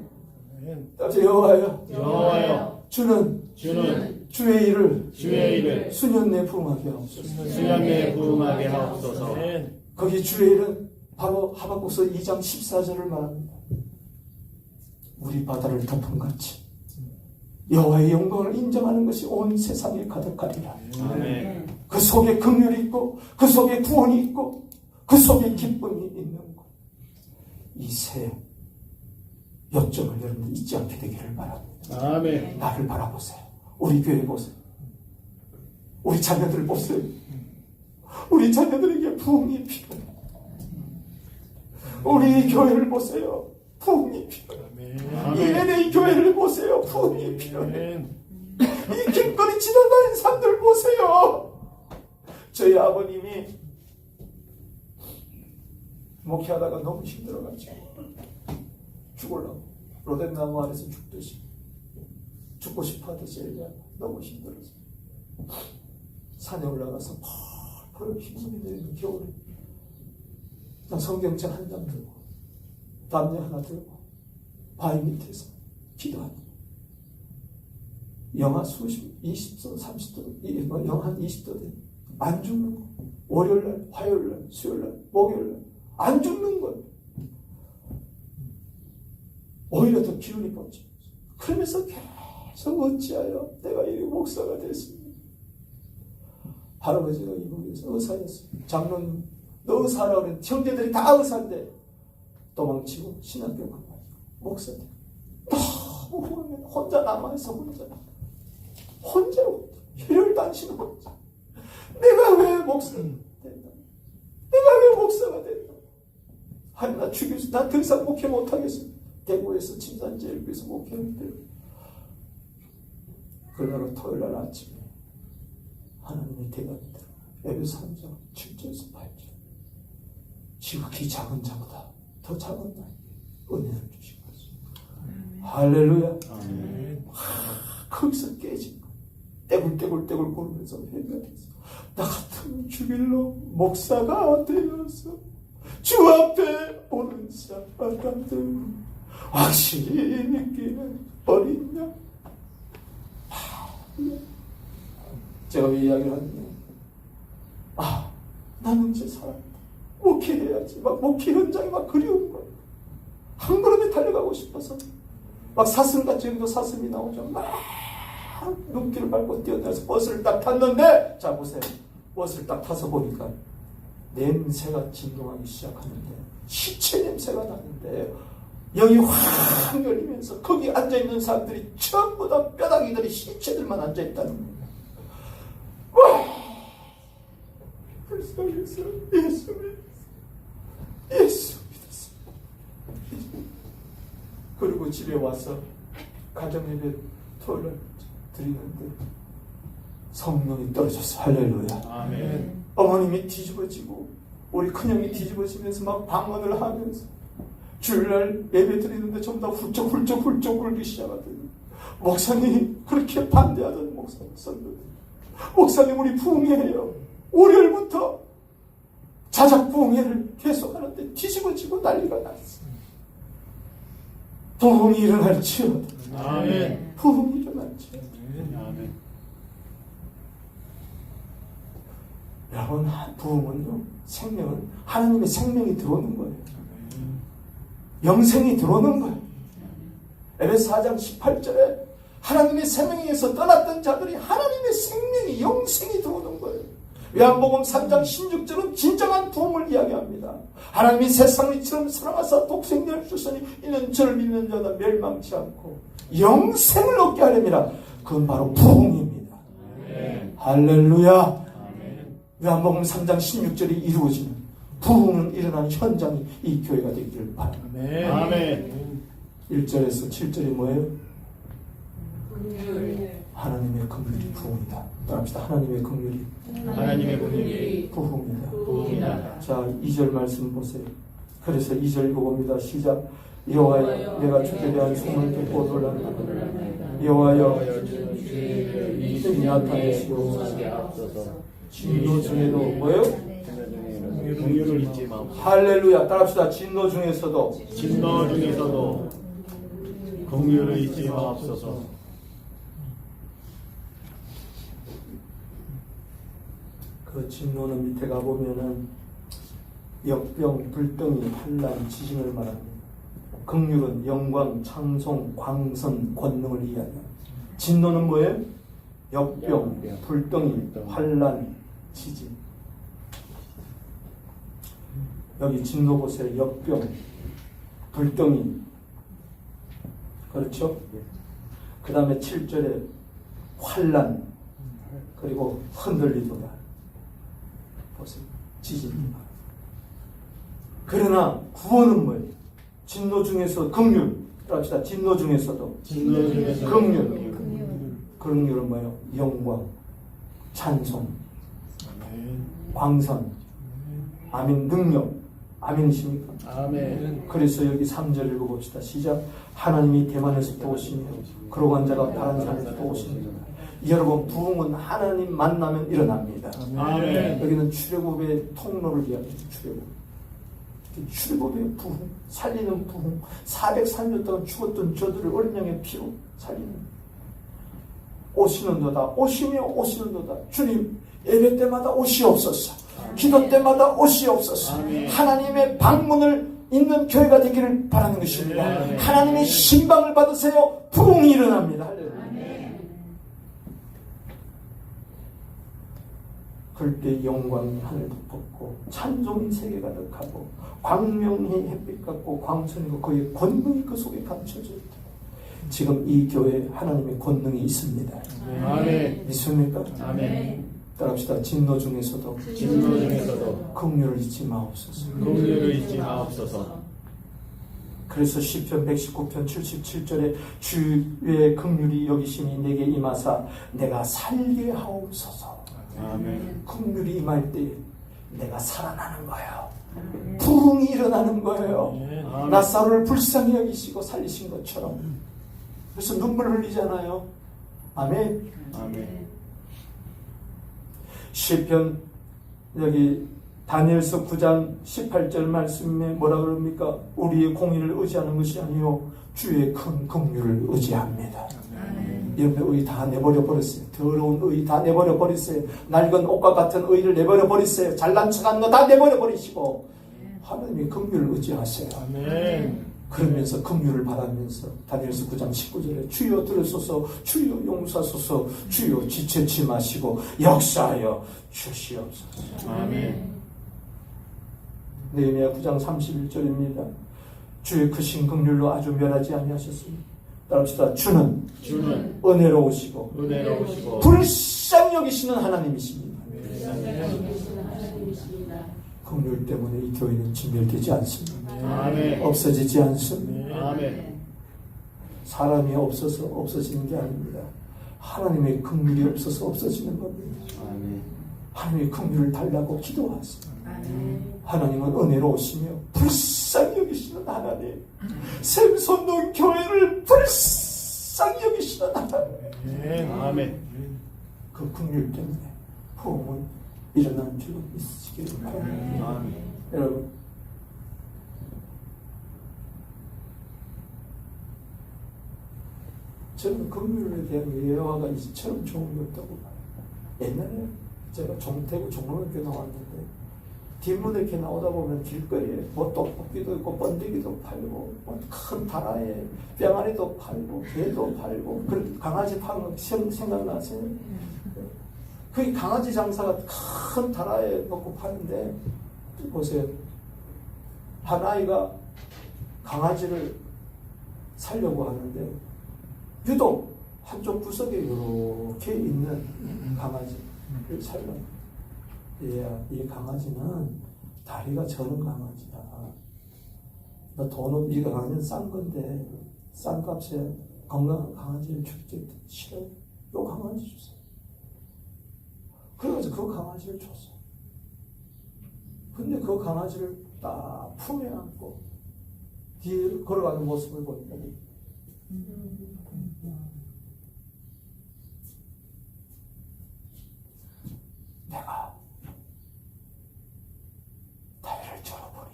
다시 여호와여, 주는 주의 일을 수년 내 부흥하게 하옵소서. 수년 내에 부흥하게 하옵소서. 거기 주의 일은 바로 하박국서 2장 14절을 말합니다. 우리 바다를 덮은 같이 여호와의 영광을 인정하는 것이 온 세상에 가득하리라. 아멘. 그 속에 긍휼이 있고 그 속에 구원이 있고 그 속에 기쁨이 있는 것. 이 세 역점을 여러분들 잊지 않게 되기를 바랍니다. 아멘. 나를 바라보세요. 우리 교회 보세요. 우리 자녀들 보세요. 우리 자녀들에게 부흥이 필요해. 우리 교회를 보세요. 부흥이 필요해. 이 LA 교회를 보세요. 부흥이 필요해. 이 길거리 지나다니는 사람들 보세요. 저희 아버님이 목회하다가 너무 힘들어가지고 죽으려고 로뎀나무 안에서 죽듯이 죽고 싶어 하듯이 얘기하고 너무 힘들어서 산에 올라가서 펄펄 힘이 내리는 겨울에 난 성경책 한 장 들고 담요 하나 들고 바위 밑에서 기도하는 영하 수십, 20도, 30도, 영하 한 20도 돼. 안 죽는 거. 월요일날, 화요일날, 수요일날, 목요일날 안 죽는 거예요. 오히려 더 기운이 뻗죠. 그러면서 계속 어찌하여 내가 이 목사가 됐습니다. 할아버지가 이북에서 의사였어요. 장로님, 너 의사라고 그랬는데 형제들이 다 의사인데 도망치고 신학교 가가지고 목사 돼. 너무 혼자 남아있어. 혼자 혈혈단신 혼자. 내가 왜 목사가 된다? 내가 왜 목사가 된다? 아니 나 죽였어. 난 더 이상 목회 못하겠어. 대구에서 침산제일교에서 목회했는데 그날 토요일날 아침에 하나님의 대답이 들어. 에베소 3장 7절에서 8절. 지극히 작은 자보다 더 작은 나에게 은혜를 주신 것입니다. 할렐루야. 아멘. 거기서 깨진 거. 떼굴떼굴 구르면서 회개가 됐어. 나 같은 주일로 목사가 되어서 주 앞에 오는 사람들 확실히 느끼는 어린 양. 제가 왜 이야기를 하느냐. 나는 이제 살았다. 목회해야지. 막 목회 현장이 막 그리운 거야. 한 걸음에 달려가고 싶어서 막 사슴같이 여기도 사슴이 나오죠. 막 눈길을 밟고 뛰어내려서 버스를 딱 탔는데, 자 보세요. 버스를 딱 타서 보니까 냄새가 진동하기 시작하는데 시체 냄새가 나는데 영이 확 열리면서 거기 앉아있는 사람들이 전부 다 뼈다귀들이 시체들만 앉아있다는 거예요. 불쌍해서 예수 믿었습니다. 그리고 집에 와서 가정예배 토요일 드리는데 성령이 떨어졌어. 할렐루야. 아멘. 어머님이 뒤집어지고 우리 큰형이 뒤집어지면서 막 방언을 하면서 주일날 예배 드리는데 전부 다 훌쩍 울기 시작하더니 목사님 그렇게 반대하던 목사님 목사님 우리 부흥회예요. 월요일부터 자작 부흥회를 계속하는데 뒤집어지고 난리가 났어. 부흥이 일어날지어다. 아멘. 부흥이 일어날지어다. 아멘. 여러분 부흥은요 생명은 하나님의 생명이 들어오는 거예요. 영생이 들어오는 거예요. 에베소 4장 18절에 하나님의 생명에서 떠났던 자들이 하나님의 생명이 영생이 들어오는 거예요. 요한복음 3장 16절은 진정한 부흥을 이야기합니다. 하나님이 세상을 이처럼 사랑하사 독생자를 주시니 이는 저를 믿는 자다 멸망치 않고 영생을 얻게 하렵니다. 그건 바로 부흥입니다. 할렐루야. 요한복음 3장 16절이 이루어지는 부흥은 일어나는 현장이 이 교회가 되기를 바랍니다. 아멘. 1절에서 7절이 뭐예요? 하나님의 긍휼이 부흥이다. 따라합시다. 하나님의 긍휼이 부흥이다. 부흥이다. 자, 2절 말씀 보세요. 그래서 2절 읽어봅니다. 시작. 여호와여 내가 주께 대한 소문을 듣고 놀랐다. 여호와여 주의 나타내시오. 진노 중에도 뭐예요? 긍휼을 잊지 마옵소서. 할렐루야. 따라합시다. 진노 중에서도 긍휼을 잊지 마옵소서. 그 진노는 밑에 가보면은 역병, 불덩이, 환난, 지진을 말합니다. 긍휼은 영광, 찬송, 광선, 권능을 이야기합니다. 진노는 뭐예요? 역병, 불덩이, 환난, 지진. 여기 진노 보세요. 역병, 불덩이. 그렇죠? 그 다음에 7절에 환난, 그리고 흔들리도다. 보세요. 지진. 그러나 구원은 뭐예요? 진노 중에서 긍휼. 합시다. 진노 중에서도 긍휼. 긍휼은 뭐예요? 영광, 찬송, 광선, 아멘, 능력. 아멘이십니까? 아멘. 그래서 여기 3절 읽어봅시다. 시작. 하나님이 대만에서 또 오시며 그러고 한 자가 바른 산에서 또 오십니다. 여러분 부흥은 하나님 만나면 일어납니다. 아멘. 여기는 출애굽의 통로를 이야기합니다. 출애굽의 부흥, 살리는 부흥. 403년 동안 죽었던 저들을 어린 양의 피로 살리는 오시는도다. 오시는도다. 주님 예배 때마다 오시옵소서. 기도 때마다 오시옵소서. 하나님의 방문을 있는 교회가 되기를 바라는 것입니다. 하나님의 신방을 받으세요. 부흥이 일어납니다. 그럴 때 영광이 하늘 덮었고 찬송이 세계 가득하고 광명이 햇빛 같고 광선이고 그의 권능이 그 속에 감춰져 있다. 지금 이 교회에 하나님의 권능이 있습니다. 아멘. 믿습니까? 아멘. 따라합시다. 진노 중에서도 긍휼을 잊지 마옵소서. 긍휼을 잊지 마옵소서. 그래서 시편 119편 77절에 주의 긍휼이 여기심이 내게 임하사 내가 살게 하옵소서. 아멘. 긍휼이 임할 때 내가 살아나는 거예요. 부흥이 일어나는 거예요. 아멘. 나사로를 불쌍히 여기시고 살리신 것처럼. 그래서 눈물을 흘리잖아요. 아멘. 아멘. 시편 여기 다니엘서 9장 18절 말씀에 뭐라 그럽니까? 우리의 공의를 의지하는 것이 아니요 주의 큰 긍휼을 의지합니다. 여러분 의 다 내버려 버렸어요. 더러운 의 다 내버려 버리세요. 낡은 옷과 같은 의를 내버려 버리세요. 잘난 척한 거 다 내버려 버리시고 하나님의 긍휼을 의지하세요. 아멘. 그러면서 긍휼을 바라면서 다니엘서 9장 19절에 주여 들으소서, 주여 용서하소서, 주여 지체치 마시고 역사하여 주시옵소서. 아멘. 느헤미야 9장 31절입니다. 주의 크신 긍휼로 아주 멸하지 아니하셨습니다. 따라합시다. 주는 은혜로우시고 불쌍히 여기시는 하나님이십니다. 긍휼 때문에 이 교회는 진멸되지 않습니다. 아멘. 없어지지 않습니다. 아멘. 사람이 없어서 없어지는 게 아닙니다. 하나님의 긍휼이 없어서 없어지는 겁니다. 아멘. 하나님의 긍휼을 달라고 기도하세요. 아멘. 하나님은 은혜로우시며 불쌍히 여기시는 하나님, 샘손동 교회를 불쌍히 여기시는 하나님, 아멘. 그 긍휼 때문에 부흥은 일어나는 줄 믿으시기를 바랍니다. 아멘. 여러분, 저는 긍휼에 대한 예화가 이처럼 좋은 게 없다고 봐요. 옛날에 제가 종태구 종로학교 나왔는데 뒷문에 이렇게 나오다 보면 길거리에 뭐 떡볶이도 있고 번데기도 팔고 뭐 큰 다라에 병아리도 팔고 개도 팔고 그 강아지 파는 거 생각나세요? 그 강아지 장사가 큰 다라에 놓고 파는데 보세요. 한 아이가 강아지를 살려고 하는데 유독 한쪽 구석에 이렇게 있는 강아지를 살려고. 이 강아지는 다리가 저는 강아지야. 너 돈은 네가 가면 싼 건데 싼 값에 건강한 강아지를 줄게 싫어요. 요 강아지 주세요. 그래가지고 그 강아지를 줬어. 근데 그 강아지를 딱 품에 안고 뒤에 걸어가는 모습을 보니까 내가 다리를 절어보니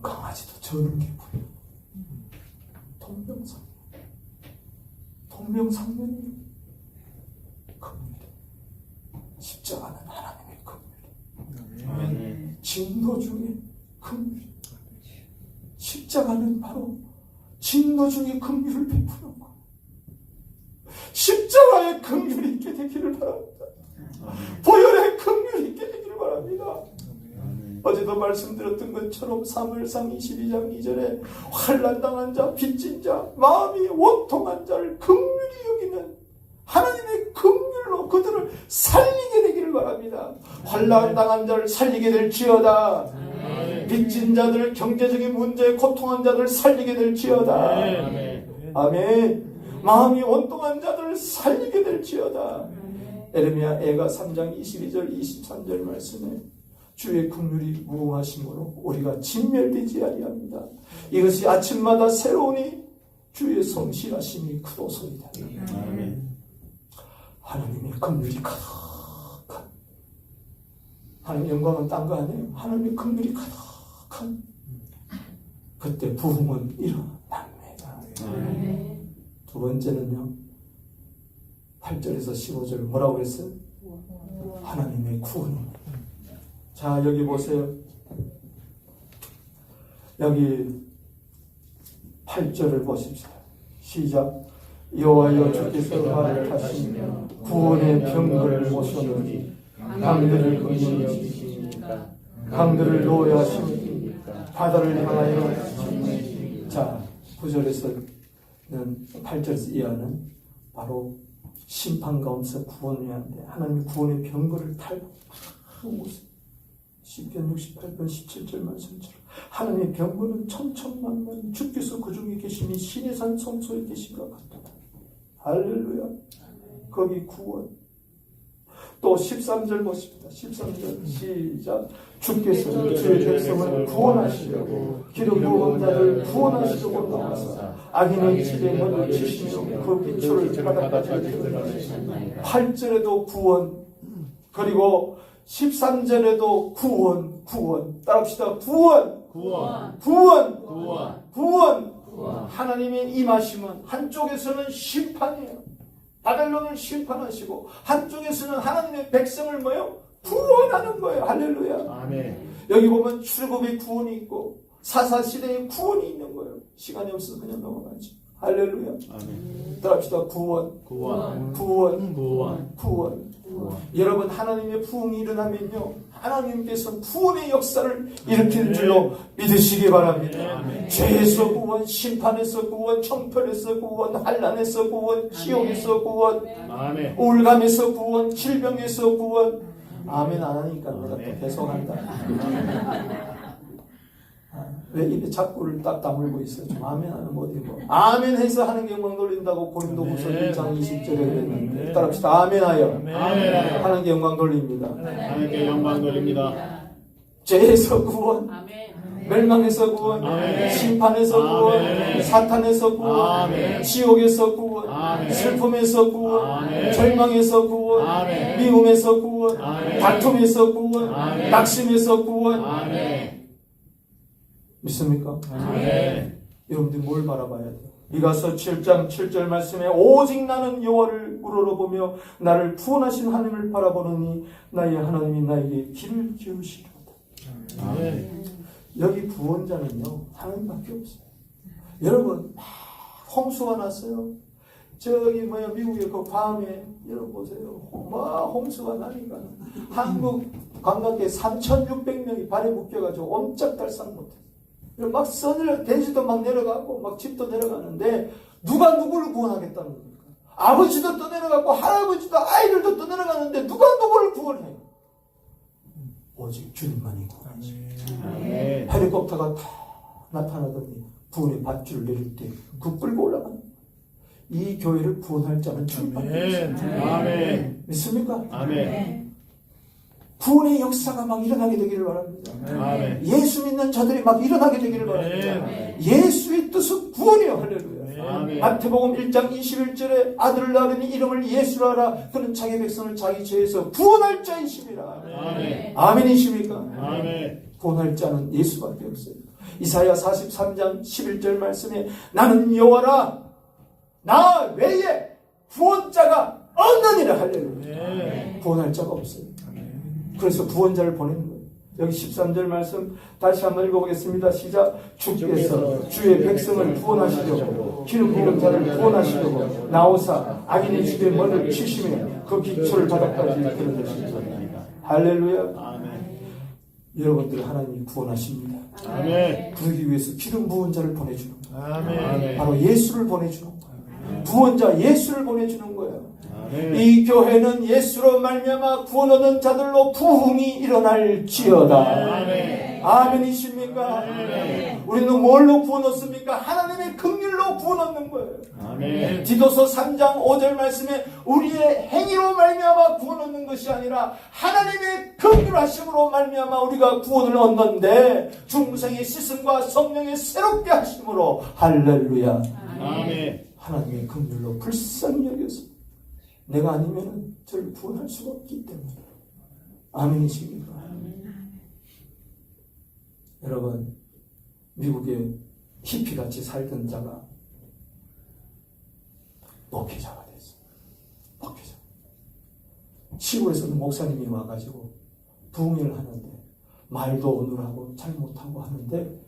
강아지도 저는 기분이 동명상련이 긍휼이 십자가는 하나님의 긍휼이 아멘. 진노 중에 긍휼이 십자가는 바로 진노 중에 긍휼을 베푸는 것. 십자가의 긍휼이 있게 되기를 바랍니다. 보혈의 긍휼이 있게 되기를 바랍니다. 어제도 말씀드렸던 것처럼 사무엘상 22장 2절에 환난당한 자, 빚진 자, 마음이 원통한 자를 긍휼히 여기는 하나님의 긍휼로 그들을 살리게 되기를 바랍니다. 환난당한 자를 살리게 될지어다. 빚진 자들, 경제적인 문제에 고통한 자들 살리게 될지어다. 아멘. 마음이 원통한 자들을 살리게 될지어다. 에레미야 애가 3장 22절 23절 말씀에 주의 긍휼이 무궁하심으로 우리가 진멸되지 아니합니다. 이것이 아침마다 새로우니 주의 성실하심이 크도소이다. 아멘. 하나님의 긍휼이 가득한, 하나님의 영광은 딴 거 아니에요. 하나님의 긍휼이 가득한 그때 부흥은 일어납니다. 아멘. 두 번째는요, 8절에서 15절 뭐라고 했어요? 하나님의 구원입니다. 자, 여기 보세요. 여기 8절을 보십시오. 시작. 여호와여 주께서 말을 하시며 구원의 병거를 모셨느니 강들을 긍휼히 여기시니까 강들을 노예하시니까 바다를 향하여 하시니까. 자, 9절에서는 8절에서 이하는 바로 심판 가운데서 구원을 하는데 하나님 구원의 병거를 탈고 모습. 시편 68편 17절 말씀처럼 하나님의 병거는 천천만만 주께서 그 중에 계시니 신의 산 성소에 계신 것 같다. 할렐루야. 거기 구원. 또 13절 보십니다. 13절 시작. 주께서 주의 백성을 구원하시려고 기름 부은 자를 구원하시려고 나와서 악인의 집에 문을 치시며 그 기초를 바닥까지 드러내시나이다. 8절에도 구원, 그리고 13절에도 구원. 따라합시다. 구원. 하나님의 임하심은 한쪽에서는 심판이에요. 바벨론을 심판하시고 한쪽에서는 하나님의 백성을 뭐요? 구원하는 거예요. 할렐루야. 아멘. 여기 보면 출애굽의 구원이 있고 사사시대의 구원이 있는 거예요. 시간이 없어서 그냥 넘어가죠. 할렐루야. 아멘. 따라합시다. 구원. 여러분, 하나님의 부흥이 일어나면요, 하나님께서 구원의 역사를 일으킬 줄로 믿으시기 바랍니다. 죄에서 구원, 심판에서 구원, 청편에서 구원, 환난에서 구원, 지옥에서 구원, 우울감에서 구원, 질병에서 구원, 아멘 안 하니까 내가 또 계속한다. 왜 입에 자꾸를 딱 다물고 있어요? 좀 아멘 하면 어디 뭐 아멘 해서 하는 영광 돌린다고 고린도후서 1장 20절에 그랬는데 따라합시다. 아멘 하여 하는 게 영광 돌립니다. 하나님께 영광 돌립니다. 죄에서 구원, 아멘. 멸망에서 구원, 아멘. 심판에서 구원, 아멘. 사탄에서 구원, 아멘. 지옥에서 구원, 아멘. 슬픔에서 구원, 아멘. 절망에서 구원, 아멘. 미움에서 구원, 아멘. 다툼에서 구원, 아멘. 낙심에서 구원. 아멘. 믿습니까? 아멘. 여러분들 뭘 바라봐야 돼요? 이가서 7장 7절 말씀에 오직 나는 여호와를 우러러보며 나를 구원하신 하나님을 바라보느니 나의 하나님이 나에게 길을 기울시리로다. 아멘. 여기 구원자는요 하나님밖에 없어요. 여러분 막 홍수가 났어요. 저기 미국의 그 괌에 여러분 보세요. 막 홍수가 나니까 한국 관광객 3,600명이 발에 묶여가지고 옴짝달싹 못해요. 막 써내려 돼지도 막 내려가고 막 집도 내려가는데 누가 누구를 구원하겠다는 겁니까? 아버지도 떠내려가고 할아버지도 아이들도 떠내려가는데 누가 누구를 구원해요? 오직 주님만이 구원하죠. 아멘. 헬리콥터가 다 나타나더니 구원의 밧줄을 내릴 때 그 끌고 올라가는 거예요. 이 교회를 구원할 자는 주님밖에 없어요. 아멘. 믿습니까? 아멘. 구원의 역사가 막 일어나게 되기를 바랍니다. 아멘. 예수 믿는 자들이 막 일어나게 되기를 바랍니다. 아멘. 예수의 뜻은 구원이요. 할렐루야. 아멘. 마태복음 1장 21절에 아들을 낳으니 이름을 예수라 하라. 그는 자기 백성을 자기 죄에서 구원할 자이심이라. 아멘. 아멘이십니까? 아멘. 구원할 자는 예수밖에 없어요. 이사야 43장 11절 말씀에 나는 여호와라 나 외에 구원자가 없느니라. 할렐루야. 구원할 자가 없어요. 그래서 구원자를 보내는 거예요. 여기 13절 말씀 다시 한번 읽어보겠습니다. 시작. 주께서 주의 백성을 구원하시려고 기름 부은 자를 구원하시려고 나오사 악인의 집에 머리를 치시며 그 기초를 바닥까지 들어주십니다. 할렐루야. 아멘. 여러분들 하나님이 구원하십니다. 아멘. 그러기 위해서 기름 부은 자를 보내주는 거예요. 아멘. 바로 예수를 보내주는 거예요. 구원자 예수를 보내주는 거예요. 아멘. 이 교회는 예수로 말미암아 구원 얻은 자들로 부흥이 일어날지어다. 아멘. 아멘이십니까? 아멘. 우리는 뭘로 구원 얻습니까? 하나님의 긍휼로 구원 얻는 거예요. 아멘. 디도서 3장 5절 말씀에 우리의 행위로 말미암아 구원 얻는 것이 아니라 하나님의 긍휼하심으로 말미암아 우리가 구원을 얻는데 중생의 씻음과 성령의 새롭게 하심으로 할렐루야. 아멘. 하나님의 긍휼로 불쌍히 여겨서 내가 아니면 저를 구원할 수가 없기 때문에. 아멘이십니까? 여러분, 미국에 히피같이 살던 자가 목회자가 됐어요. 목회자. 시골에서는 목사님이 와가지고 부흥회를 하는데 말도 어눌하고 잘 못하고 하는데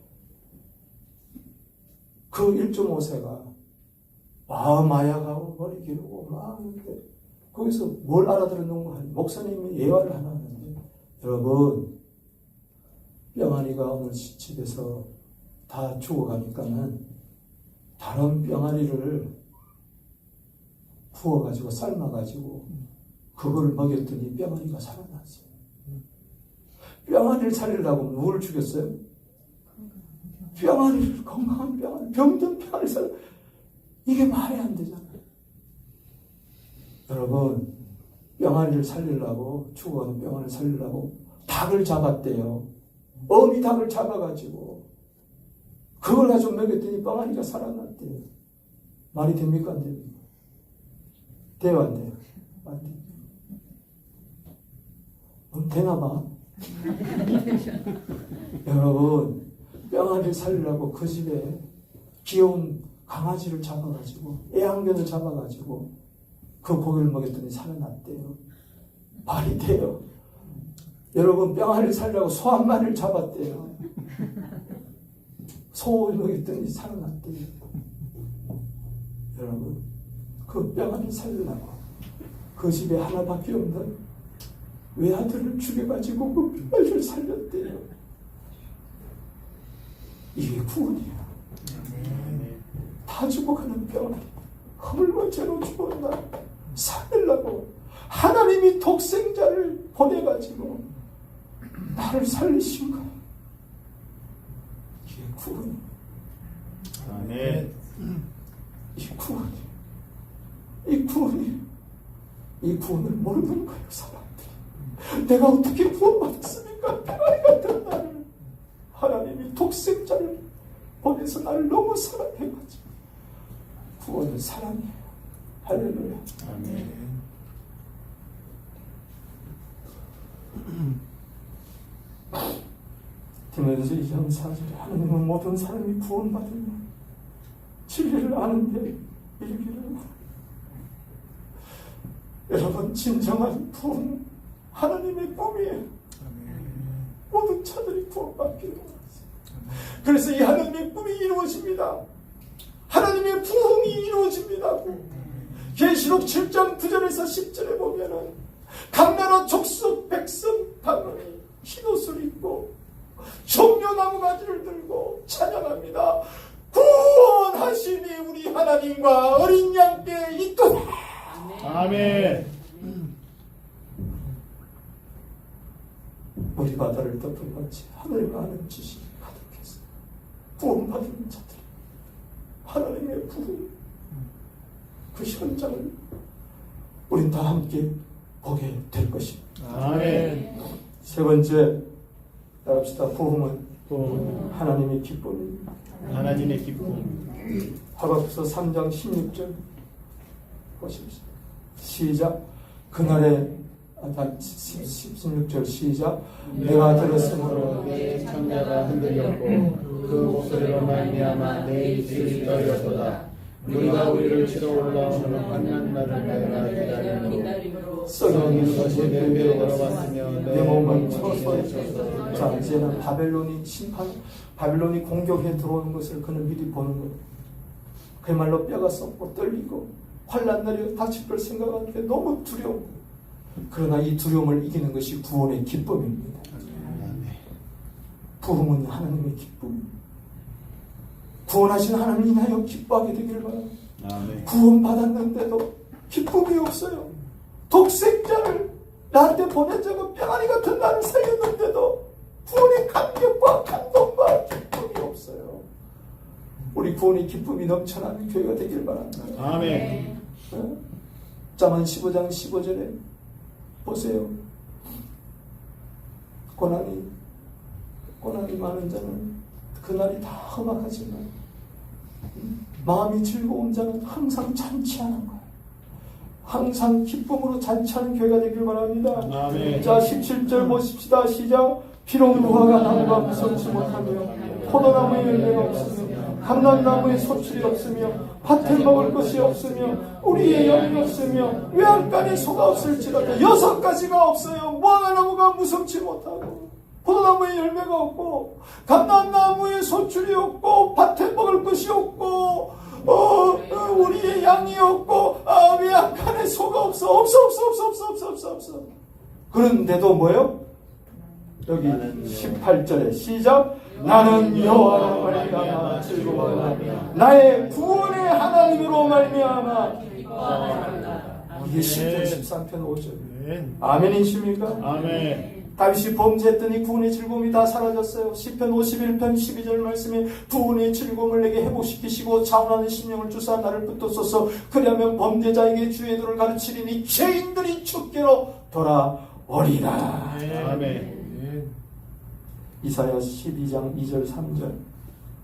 그 1.5세가 마약하고 머리 기르고 막 하는데 거기서 뭘 알아들었는가 하니 목사님이 예화를 하나 하는데 여러분 병아리가 오늘 집에서 다 죽어가니까는 다른 병아리를 구워가지고 삶아가지고 그걸 먹였더니 병아리가 살아났어요. 병아리를 살리려고 누굴 죽였어요? 병아리를, 건강한 병아리, 병든 병아리를 살려. 이게 말이 안 되잖아요. 여러분, 병아리를 살리려고, 죽어가는 병아리를 살리려고 닭을 잡았대요. 어미 닭을 잡아가지고 그걸 가지고 먹였더니 병아리가 살아났대요. 말이 됩니까? 안 됩니까? 돼요? 안 돼요? 안 돼요. 되나 봐. 여러분, 병아리를 살리려고 그 집에 귀여운 강아지를 잡아가지고 애완견을 잡아가지고 그 고기를 먹였더니 살아났대요. 말이 돼요. 여러분, 병아리를 살리려고 소 한 마리를 잡았대요. 소를 먹였더니 살아났대요. 여러분, 그 병아리를 살리려고 그 집에 하나밖에 없는 외아들을 죽여가지고 그 병아리를 살렸대요. 이게 구원이야. 다 죽어가는 병아리, 허물과 죄로 죽었나 살리려고 하나님이 독생자를 보내가지고 나를 살리신 거예요. 이게 구원이에요. 아멘. 이 구원이, 이 구원이, 이 구원을 모르는 거예요, 사람들이. 내가 어떻게 구원받았습니까? 대가리 같은 나를 하나님이 독생자를 보내서 나를 너무 사랑해가지고 구원은 사랑이에요. 할렐루야. 아멘. 디모데서 2장 4절에 하나님은 모든 사람이 구원받으며 진리를 아는데 이르기를 여러분, 진정한 구원 하나님의 꿈이에요. 모든 자들이 구원받기를 원하세요. 그래서 이 하나님의 꿈이 이루어집니다. 하나님의 부흥이 이루어집니다. 계시록 7장 9절에서 10절에 보면은 각 나라 족속 백성 방언이 흰옷을 입고 종려나무 가지를 들고 찬양합니다. 구원하시니 우리 하나님과 어린 양께 있도다. 아멘. 우리 바다를 덮어같이 하늘을 아는 지식이 가득했어요. 구원받은 자들, 하나님의 부흥, 그 현장을 우린 다 함께 보게 될 것입니다. 아멘. 세 번째, 따라합시다. 부흥은 또 하나님의 기쁨입니다. 하나님의 기쁨. 하박국서 3장 16절 보십시오. 시작. 그날에 16절 시작. 내가 들었으므로 내 창자가 흔들렸고 그 목소리로 말미암아 내 입술이 떨렸도다. 우리가 우리를 치러 올라오는 환난 날을 내가 기다림으로 썩은 것이 내 배로 걸어왔으며 내 몸은 쳐서. 자, 이제는 바벨론이 공격해 들어오는 것을 그는 미리 보는 거예요. 그야말로 뼈가 썩고 떨리고 환난 날이 닥칠 걸 생각하는데 너무 두려운 거예요. 그러나 이 두려움을 이기는 것이 구원의 기쁨입니다. 부흥은 하나님의 기쁨입니다. 구원하신 하나님 인하여 기뻐하게 되기를 바랍니다. 아멘. 구원받았는데도 기쁨이 없어요. 독생자를 나한테 보낸 자가 병아리 같은 나를 살렸는데도 구원의 감격과 감동과 기쁨이 없어요. 우리 구원의 기쁨이 넘쳐나는 교회가 되기를 바랍니다. 아멘. 잠언 15장 15절에 보세요. 고난이 많은 자는 그날이 다 험악하지만 마음이 즐거운 자는 항상 잔치하는 거예요. 항상 기쁨으로 잔치하는 교회가 되길 바랍니다. 아멘. 자, 17절 보십시다. 시작. 비록 무화과 나무가 무성치 못하며 포도나무에 열매가 없으며 감람나무에 소출이 없으며 밭에 먹을 것이 없으며 우리의 열이 없으며 외양간에 소가 없을지라도 6가지가 없어요. 무화과나무가 무성치 못하고 포도나무에 열매가 없고 감람나무에 소출이 없고 밭에 먹을 것이 없고 우리의 양이 없고 외양간에 소가 없어. 그런데도 뭐예요? 여기 18절에 시작. 나는 여호와로 말미암아 즐거워하며 나의 구원의 하나님으로 말미암아. 이게 10편 13편 5절. 아멘이십니까? 아멘. 다윗이 범죄했더니 구원의 즐거움이 다 사라졌어요. 시편 51편 12절 말씀에 구원의 즐거움을 내게 회복시키시고 자원하는 심령을 주사 나를 붙들소서. 그리하면 범죄자에게 주의 도를 가르치리니 죄인들이 주께로 돌아오리라. 아멘. 이사야 12장 2절 3절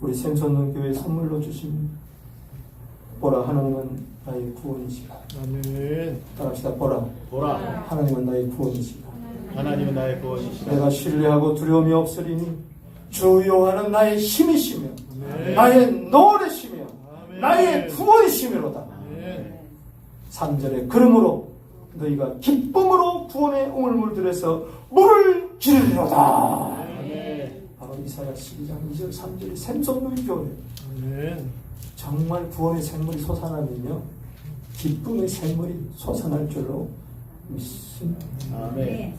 우리 샘솟는 교회 선물로 주신 보라 하나님은 나의 구원이시라. 아멘. 따라합시다. 보라 하나님은 나의 구원이시라. 하나님은 나의 구원이시라. 내가 신뢰하고 두려움이 없으리니 주 여호와는 나의 힘이시며 아멘. 나의 노래시며 아멘. 나의 구원이시며로다. 아멘. 3절에 그러므로 너희가 기쁨으로 구원의 우물물들에서 물을 기르리로다. 바로 이사야 12장 2절 3절이 샘솟는 교회. 아멘. 정말 구원의 샘물이 솟아나면요 기쁨의 샘물이 솟아날 줄로 믿습니다. 아멘.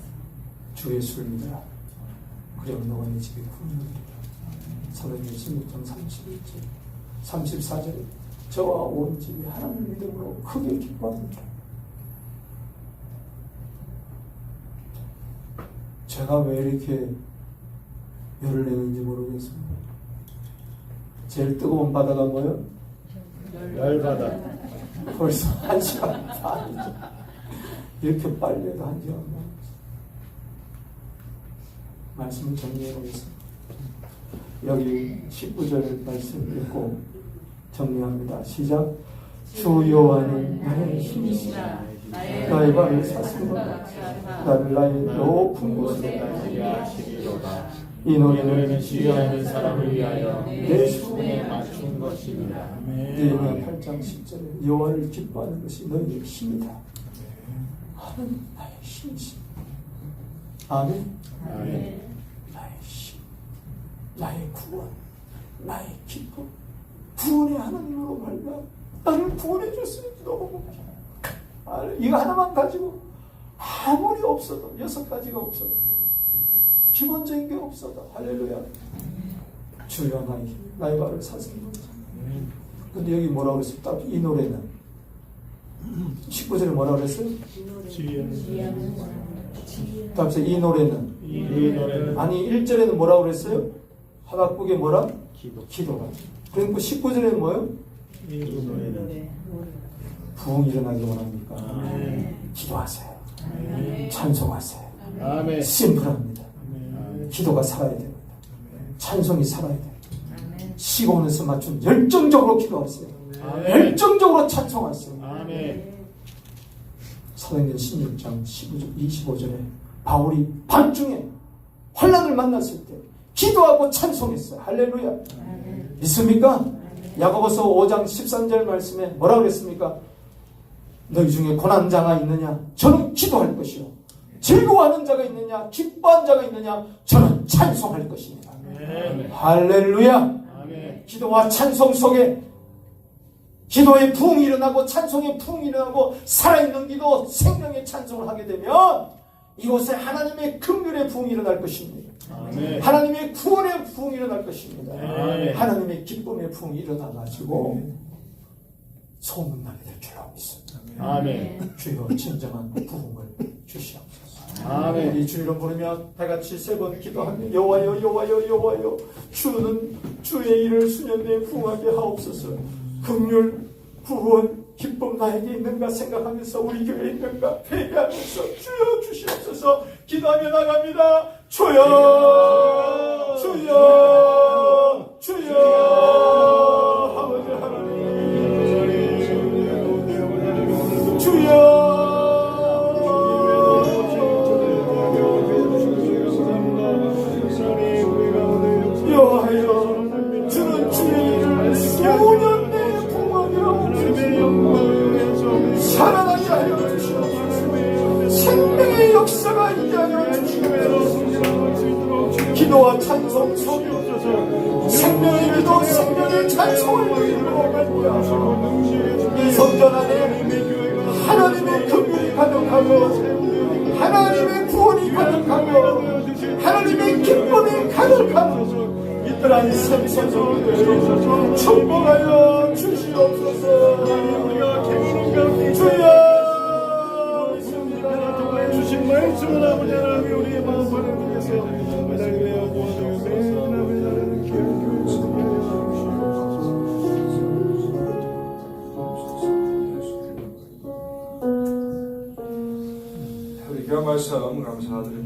주 예수를 믿어라. 그리하면 너와 네 집이 구원을 이루리라. 사도행전 16장 31절 34절에 저와 온 집이 하나님을 믿음으로 크게 기뻐합니다. 제가 왜 이렇게 열을 내는지 모르겠습니다. 제일 뜨거운 바다가 뭐예요? 열받아. 벌써 1시간 반이죠. 이렇게 빨리 해도 1시간 반. 말씀을 정리해 보겠습니다. 여기 19절 말씀 읽고 정리합니다. 시작. 주 여호와는 나의 힘이시라. 나의 발을 사슴보다 나를 나의 높은 곳에 하시리로다. 이 노래는 지휘하는 사람을 위하여 내 손에 맞춘 것입니다. 예레미야 8장 10절에 여호와를 기뻐하는 것이 너희의 힘이다. 하나님 나의 힘이십니다. 아멘. 아멘. 나의 힘, 나의 구원, 나의 기쁨, 구원의 하나님으로 말미암아 나를 구원해 줬으니 너무 이거 하나만 가지고 아무리 없어도 6가지가 없어도 기본적인 게 없어도 할렐루야. 주여 나의 발을 사슴보다. 근데 여기 뭐라고 그랬어요? 딱 이 노래는 19절에 뭐라고 그랬어요? 답서 이 노래는 이 노래는 아니 1절에는 뭐라고 그랬어요? 하박국에 뭐라? 기도. 기도가. 그리고 19절에는 뭐예요? 이 노래는 부흥이 일어나기 원합니까? 아멘. 기도하세요. 아멘. 찬송하세요. 아멘. 심플합니다. 아멘. 기도가 살아야 됩니다. 찬송이 살아야 됩니다. 시공에서 맞춘 열정적으로 기도하세요. 아멘. 열정적으로 찬송하세요. 아멘. 사도행전 16장 25절에 바울이 밤중에 환난을 만났을 때 기도하고 찬송했어요. 할렐루야. 믿습니까? 야고보서 5장 13절 말씀에 뭐라고 그랬습니까? 너희 중에 고난 자가 있느냐? 저는 기도할 것이요. 즐거워하는 자가 있느냐? 기뻐하는 자가 있느냐? 저는 찬송할 것입니다. 아멘. 할렐루야. 아멘. 기도와 찬송 속에 기도의 부흥이 일어나고 찬송의 부흥이 일어나고 살아있는 기도 생명의 찬송을 하게 되면 이곳에 하나님의 긍휼의 부흥이 일어날 것입니다. 아멘. 하나님의 구원의 부흥이 일어날 것입니다. 아멘. 하나님의 기쁨의 부흥이 일어나가지고 소문나게 될 줄로 믿습니다. 아멘. 주여 진정한 부흥을 주시옵소서. 아멘. 우리 주 이름 부르며 다같이 3번 기도하며 여호와여 여호와여 여호와여 주는 주의 일을 수년내에 부흥하게 하옵소서. 긍휼 구원 기쁨 나에게 있는가 생각하면서 우리 교회에 있는가 회개하면서 주여 주시옵소서. 기도하며 나갑니다. 주여 주여 주여 아버지 하나님 주여 여호와여 주는 주의 일을 수년 내에 부흥하게 하옵소서. 살아나게 하여 주시옵소서. 생명의 역사가 있게 하여 주시옵소서. 기도와 찬송 속에 생명의 기도 생명의 찬송을 드리고 말미암아 이 성전 안에 하나님의 긍휼이 가득하고 하나님의 구원이 가득하고 하나님의 기쁨이 가득하고 이들한 생선을 축복하여 주시옵소서. 주여 믿습니다. 주신 말씀을 아버지 하나님 우리의 마음 보내주겠어. 우리 귀한 말씀 감사드립니다.